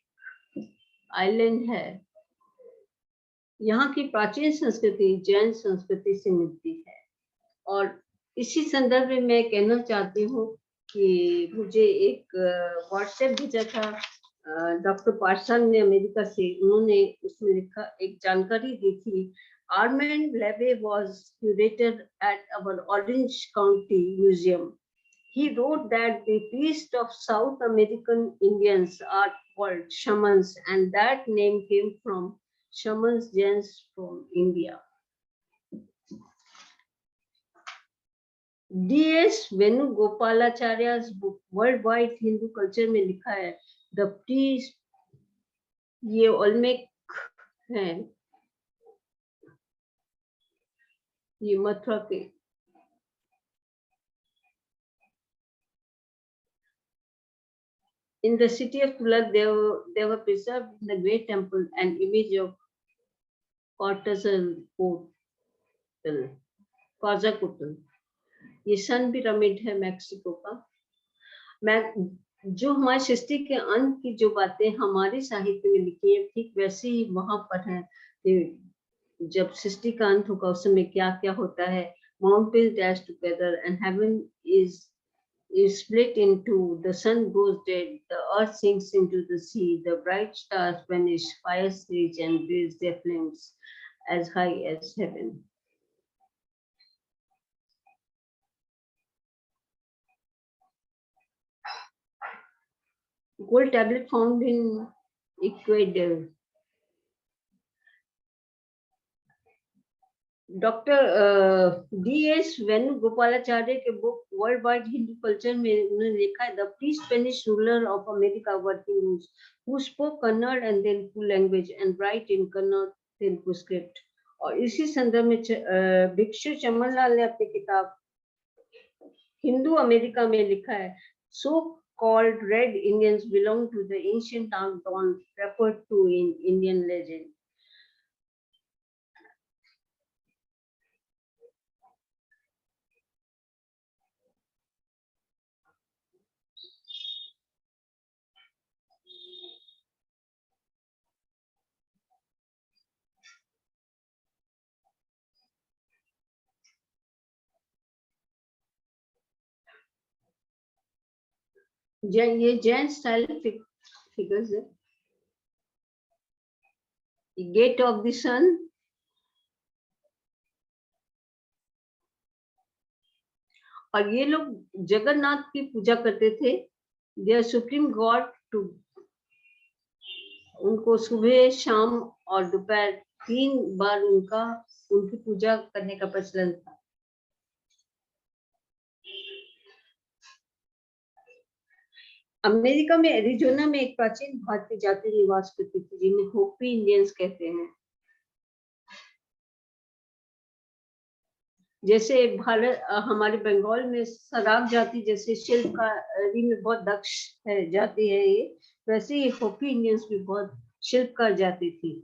आइलैंड है। यहाँ की प्राचीन संस्कृति जैन संस्कृति से मिलती है। और इसी संदर्भ में मैं कहना चाहती हूँ कि मुझे एक व्हाट्सएप भेजा था डॉक्टर पार्सन ने अमेरिका से। उन्होंने उसमें लिखा, एक जानकारी दी थी, आर्मैंड लेवे was curator at our Orange County Museum. He wrote that the priests of South American Indians are called shamans, and that name came from shamans Jains from India. D.S. Venugopalacharya's book Worldwide Hindu Culture में लिखा है, the priest, ये Olmec है, ये मथुरा के, in the city of Tulak, they were preserved in the great temple an image of Quetzalcoatl. ये सन pyramid है Mexico का। जो हमारे सृष्टि के अंत की जो बातें हमारे साहित्य में लिखी है, ठीक वैसे ही वहां पर है। जब सृष्टि का अंत होगा उस समय क्या क्या होता है। Mountains dash together and heaven is split into, the sun goes dead, the earth sinks into the sea, the bright stars vanish, fires rage and raise their flames as high as heaven. Gold tablet found in Ecuador. Doctor D.S. वेणुगोपालाचार्य के book world wide Hindu culture में उन्होंने लिखा है, the pre Spanish ruler of America were Hindus who spoke Kannada and Telugu language and right in Kannada Telugu script. और इसी संदर्भ में भिक्षु चमनलाल ने अपनी किताब हिंदू अमेरिका में लिखा है, सो called red Indians belong to the ancient town referred to in Indian legend. ये जैन स्टाइल फिगर्स है। गेट ऑफ द सन, और ये लोग जगन्नाथ की पूजा करते थे। देयर सुप्रीम गॉड टू, उनको सुबह शाम और दोपहर 3 बार उनकी पूजा करने का प्रचलन था। अमेरिका में एरिजोना में एक प्राचीन भारतीय जाति निवास करती थी जिन्हें होपी इंडियंस कहते हैं। जैसे भारत हमारे बंगाल में सराग जाति जैसे शिल्पकारी में बहुत दक्ष है जाति है ये, वैसे ही होपी इंडियंस भी बहुत शिल्पकार जाति थी।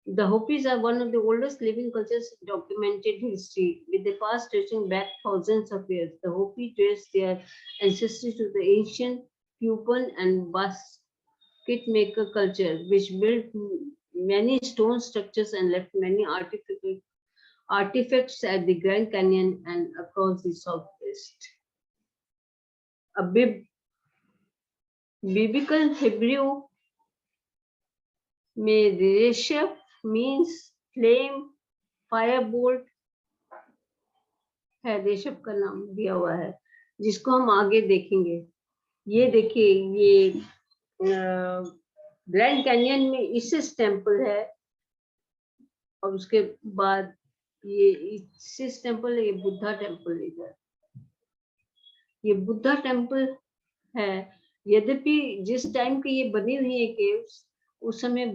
The Hopis are one of the oldest living cultures in documented history, with the past stretching back thousands of years. The Hopi trace their ancestry to the ancient Cuban and basket maker culture, which built many stone structures and left many artifacts at the Grand Canyon and across the Southwest. A biblical Hebrew में Reshef means flame, firebolt है, रेशप का नाम दिया हुआ है, जिसको हम आगे देखेंगे। ये देखिए, ये ग्रैंड कैनियन में इसिस टेम्पल है, और उसके बाद ये इसिस टेम्पल, ये बुद्धा टेम्पल इधर, ये बुद्धा टेम्पल है। यद्यपि जिस टाइम की ये बनी हुई है केव्स, उस समय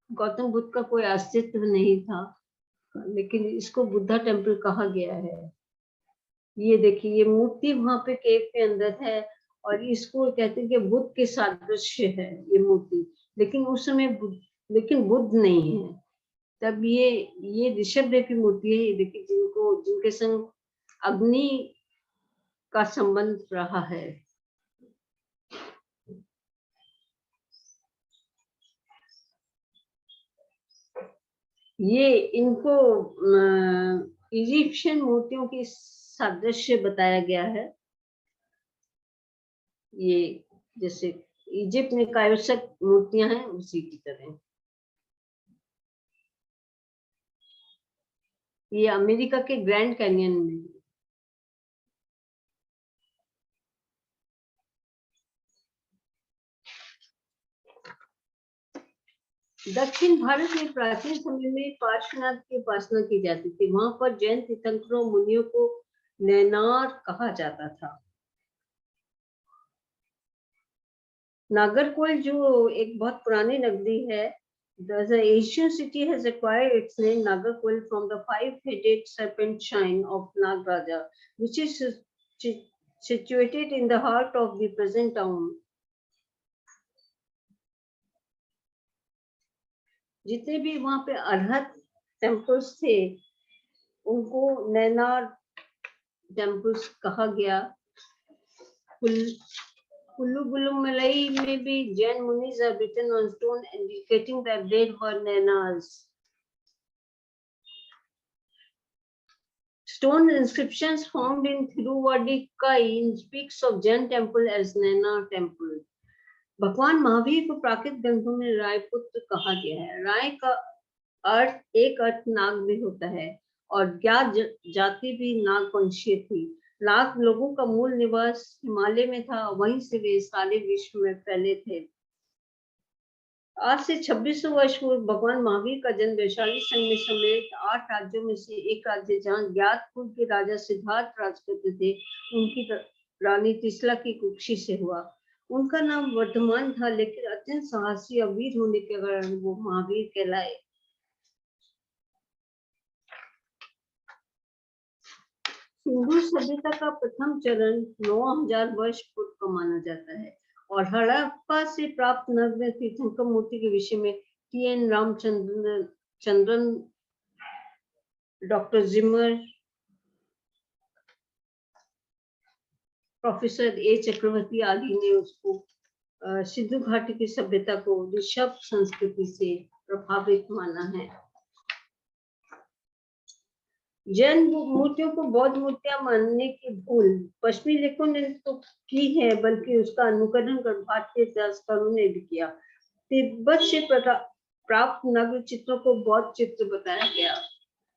गौतम बुद्ध का कोई अस्तित्व नहीं था, लेकिन इसको बुद्धा टेम्पल कहा गया है। ये देखिए, ये मूर्ति वहां पे केव के अंदर है, और इसको कहते हैं कि बुद्ध के सादृश्य है ये मूर्ति, लेकिन उस समय बुद्ध नहीं है। तब ये ऋषभदेव की मूर्ति है। ये देखिए जिनके संग अग्नि का संबंध रहा है। ये इनको इजिप्शियन मूर्तियों की सादृश्य बताया गया है। ये जैसे इजिप्ट में कायोसक मूर्तियां हैं उसी की तरह। ये अमेरिका के ग्रैंड कैनियन में। दक्षिण भारत में प्राचीन समय में पार्श्वनाथ की उपासना की जाती थी। वहां पर जैन तीर्थंकरों मुनियों को नैनार कहा जाता था। नागरकोइल जो एक बहुत पुरानी नगरी है, the Asian city has acquired its name Nagarkoil from the five-headed serpent shrine of Nagraja, which is situated in the heart of the present town. जितने भी वहां पे अर्हत टेम्पल्स थे उनको नैनार टेम्पल्स कहा गया। Kulugulummalai में भी Jain munis are written on stone indicating that they were Nainars. Stone inscriptions found in Thiruvannamalai speaks of Jain temple as Nainar temple. भगवान महावीर को प्राकृत ग्रंथों में रायपुत्र कहा गया है। राय का एक अर्थ नाग भी होता है और ज्ञात जाति भी नागवंशीय थी। नाग लोगों का मूल निवास हिमालय में था, वहीं से वे सारे विश्व में फैले थे। आज से 2600 वर्ष पूर्व भगवान महावीर का जन्म वैशाली संघ में समेत 8 राज्यों में से एक राज्य जहाँ ज्ञात कुल के राजा सिद्धार्थ राज करते थे, उनकी रानी तिसला की कुक्षी से हुआ। उनका नाम वर्धमान था, लेकिन अत्यंत साहसी और वीर होने के कारण वो महावीर कहलाए। सिंधु सभ्यता का प्रथम चरण 9000 वर्ष पूर्व का माना जाता है और हड़प्पा से प्राप्त नग्न तीर्थंकर मूर्ति के विषय में T N. Ramachandran, doctor Zimmer, professor A. Chakravarti आदि ने उसको सिंधु घाटी की सभ्यता को ऋषभ संस्कृति से प्रभावित माना है। जैन मूर्तियों को बौद्ध मूर्तियां मानने की भूल पश्चिमी लेखकों ने तो की है, बल्कि उसका अनुकरण कर भारतीय इतिहासकारों ने भी किया। तिब्बत से प्राप्त नग्न चित्रों को बौद्ध चित्र बताया गया।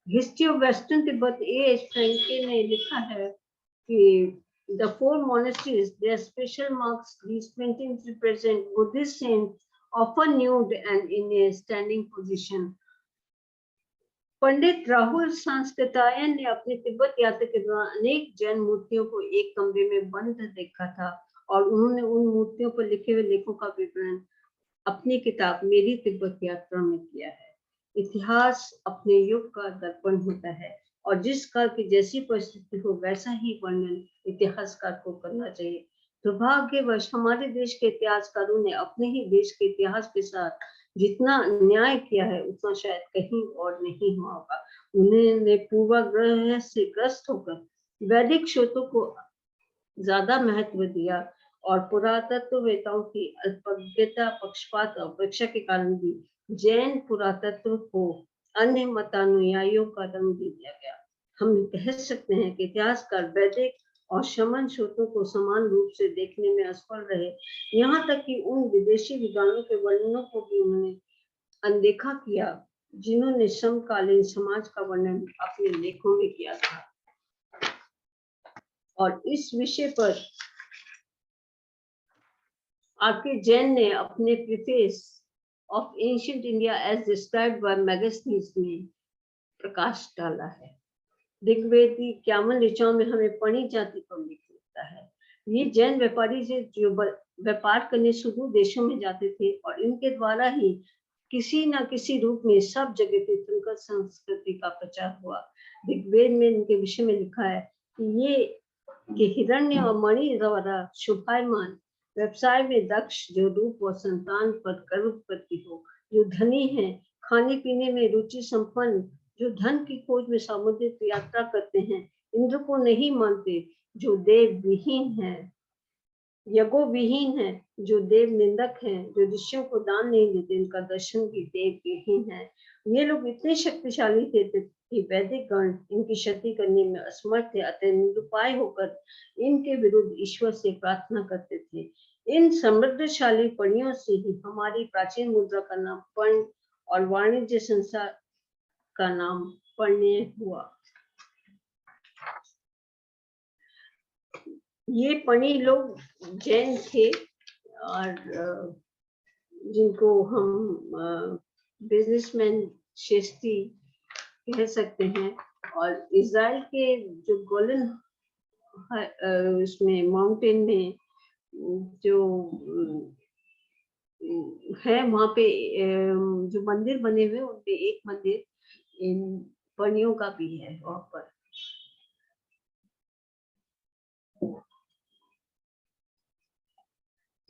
हिस्ट्री ऑफ वेस्टर्न तिब्बत ए. फ्रैंके ने लिखा है कि the 4 monasteries, their special marks, these paintings represent Buddhist saints often nude and in a standing position. पंडित राहुल सांस्कृतायन ने अपनी तिब्बत यात्रा के दौरान अनेक जैन मूर्तियों को एक कमरे में बंद देखा था और उन्होंने उन मूर्तियों पर लिखे हुए लेखों का विवरण अपनी किताब मेरी तिब्बत यात्रा में किया है। इतिहास अपने युग का दर्पण होता है और जिस काल की जैसी परिस्थिति हो वैसा ही वर्णन इतिहासकार को करना चाहिए। दुर्भाग्यवश हमारे देश के इतिहासकारों ने अपने ही देश के इतिहास के साथ जितना अन्याय किया है उतना शायद कहीं और नहीं हुआ होगा। उन्होंने पूर्वाग्रह से ग्रस्त होकर वैदिक स्रोतों को ज्यादा महत्व दिया और पुरातत्ववेताओं की अल्पज्ञता, पक्षपात और उपेक्षा के कारण भी जैन पुरातत्व को अन्य मतानुयायियों का रंग दे दिया गया। हम कह सकते हैं कि इतिहासकार वैदिक और शमन स्रोतों को समान रूप से देखने में असफल रहे, यहाँ तक कि उन विदेशी विद्वानों के वर्णनों को भी उन्होंने अनदेखा किया जिन्होंने समकालीन समाज का वर्णन अपने लेखों में किया था। और इस विषय पर आर.के. जैन ने अपने preface of ancient India as described by Megasthenes में प्रकाश डाला है। ऋग्वेद की 51 ऋचाओं में हमें पणी जाति का उल्लेख मिलता है। ये जैन व्यापारी से जो व्यापार करने सुदूर देशों में जाते थे और इनके द्वारा ही किसी न किसी रूप में सब जगह तीर्थंकर संस्कृति का प्रचार हुआ। ऋग्वेद में इनके विषय में लिखा है कि ये कि हिरण्य और मणि द्वारा शोभायमान, व्यवसाय में दक्ष, जो रूप और संतान पर गर्भवती हो, जो धनी है, खाने पीने में रुचि संपन्न, जो धन की खोज में समुद्र यात्रा करते हैं, इंद्र को नहीं मानते, जो देव विहीन है, यज्ञो विहीन है, जो देव निंदक है, जो ऋषियों को दान नहीं देते, इनका दर्शन भी देव विहीन है। ये लोग इतने शक्तिशाली थे कि वैदिक गण इनकी क्षति करने में असमर्थ थे, अतः निरुपाय होकर इनके विरुद्ध ईश्वर से प्रार्थना करते थे। इन समृद्धशाली पणियों से ही हमारी प्राचीन मुद्रा का नाम पर्ण और वाणिज्य संसार का नाम पण्य हुआ। ये पणी लोग जैन थे और जिनको हम बिजनेसमैन शेस्ती कह सकते हैं, और इजराइल के जो गोलन उसमें माउंटेन में जो है, वहाँ पे जो मंदिर बने हुए उनपे एक मंदिर इन पणियों का भी है वहाँ पर।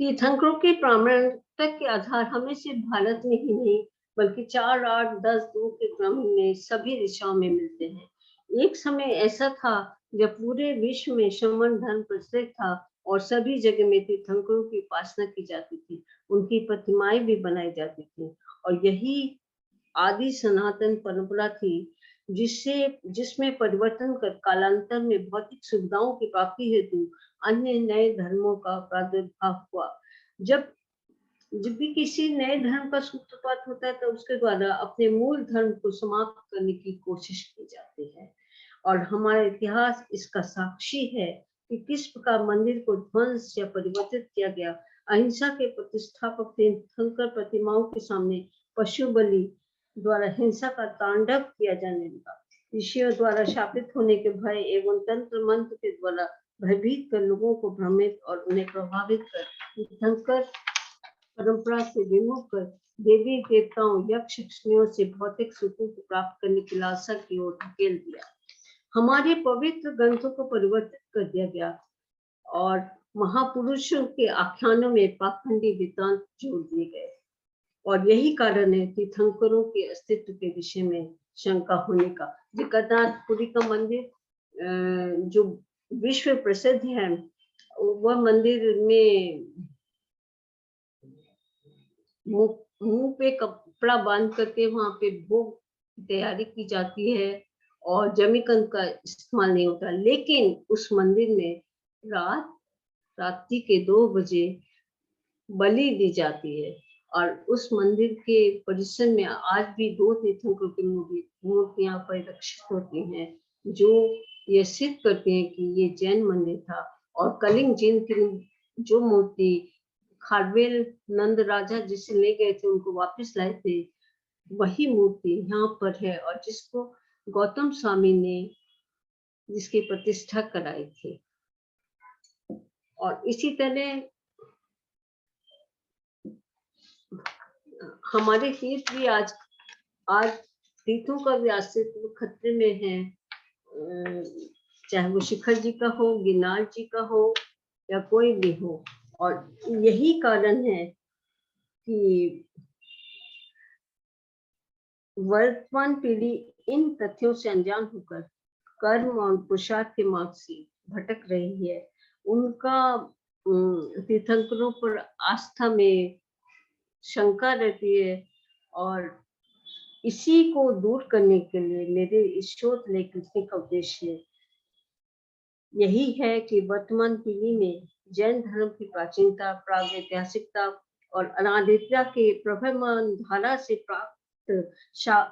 तीर्थंकरों के प्रामाणिकता के आधार हमें सिर्फ भारत में ही नहीं बल्कि 4, 8, 10, 2 के क्रम में सभी दिशाओं में मिलते हैं। एक समय ऐसा था जब पूरे विश्व में शमन धर्म प्रचलित था और सभी जगह में तीर्थंकरों की उपासना की जाती थी, उनकी प्रतिमाएं भी बनाई जाती थी, और यही आदि सनातन परंपरा थी जिसमें परिवर्तन कर कालांतर में भौतिक सुविधाओं की प्राप्ति हेतु अन्य नए धर्मों का प्रादुर्भाव हुआ। जब भी किसी नए धर्म का सूत्रपात होता है तो उसके द्वारा अपने मूल धर्म को समाप्त करने की कोशिश की जाती है, और हमारा इतिहास इसका साक्षी है कि किस प्रकार मंदिर को ध्वंस या परिवर्तित किया गया। अहिंसा के प्रतिष्ठापक तीर्थंकर प्रतिमाओं के सामने पशु बलि द्वारा हिंसा का तांडव किया जाने लगा। ऋषियों द्वारा शापित होने के भय एवं तंत्र मंत्र के द्वारा भयभीत कर लोगों को भ्रमित और उन्हें प्रभावित कर तीर्थंकर परंपरा से विमुख कर देवी देवताओं, यक्ष यक्षिणियों से भौतिक सुखों को प्राप्त करने की लालसा की ओर धकेल दिया। हमारे पवित्र ग्रंथों को परिवर्तित कर दिया गया और महापुरुषों के आख्यानों में पाखंडी वृत्तांत जोड़ दिए गए, और यही कारण है तीर्थंकरों के अस्तित्व के विषय में शंका होने का। जगन्नाथपुरी का मंदिर जो विश्व प्रसिद्ध है, वह मंदिर में मुंह पे कपड़ा बांध करके वहां पे भोग की तैयारी की जाती है और जमीकंद का इस्तेमाल नहीं होता, लेकिन उस मंदिर में रात्रि के 2 बजे बलि दी जाती है, और उस मंदिर के परिसर में आज भी 2 तीर्थंकरों की मूर्तियां परिलक्षित होती हैं, जो ये सिद्ध करती हैं कि ये जैन मंदिर था। और कलिंग जैन की जो मूर्ति खारवेल नंद राजा जिसे ले गए थे, उनको वापस लाए थे, वही मूर्ति यहाँ पर है, और जिसको गौतम स्वामी ने जिसकी प्रतिष्ठा कराई थी। और इसी तरह हमारे तीर्थ भी आज तीर्थों का भी अस्तित्व खतरे में है, चाहे वो शिखर जी का हो, गिरनार जी का हो या कोई भी हो। और यही कारण है कि वर्तमान पीढ़ी इन तथ्यों से अनजान होकर कर्म और पुरुषार्थ के मार्ग से भटक रही है। उनका तीर्थंकरों पर आस्था में शंका रहती है, और इसी को दूर करने के लिए मेरे इस शोध लेख लिखने का उद्देश्य यही है कि वर्तमान पीढ़ी में जैन धर्म की प्राचीनता, प्रागैतिहासिकता और अनादित्य के प्रभावमान धारा से प्राप्त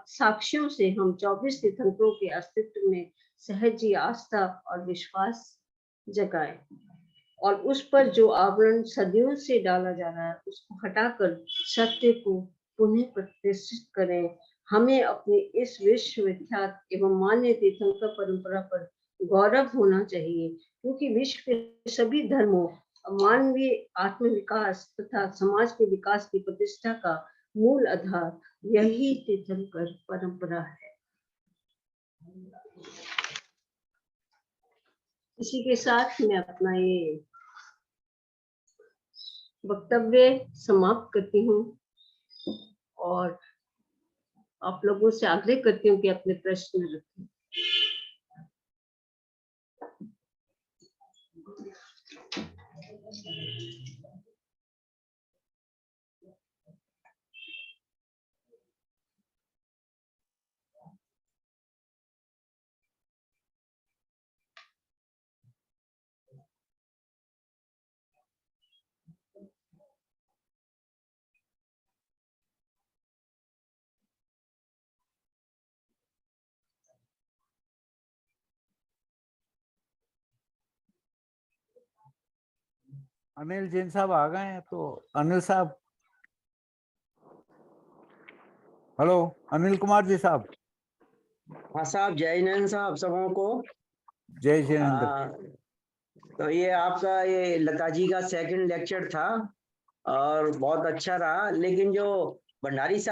साक्ष्यों से हम 24 तीर्थंकरों के अस्तित्व में सहज आस्था और विश्वास जगाएं, और उस पर जो आवरण सदियों से डाला जा रहा है उसको हटाकर सत्य को पुनः प्रतिष्ठित करें। हमें अपनी इस विश्वविख्यात एवं मान्य तीर्थंकर परंपरा पर गौरव होना चाहिए, क्योंकि विश्व के सभी धर्मों, मानवीय आत्मविकास तथा समाज के विकास की प्रतिष्ठा का मूल आधार यही तीर्थंकर परंपरा है। इसी के साथ मैं अपना ये वक्तव्य समाप्त करती हूँ और आप लोगों से आग्रह करती हूँ कि अपने प्रश्न रखें। अनिल जैन साहब आ गए हैं, तो अनिल साहब, हेलो अनिल कुमार जी साहब। हाँ साहब, जय हिंद साहब सबों को। जय जिनेंद्र। तो ये आपका ये लता जी का सेकंड लेक्चर था और बहुत अच्छा रहा, लेकिन जो भंडारी साहब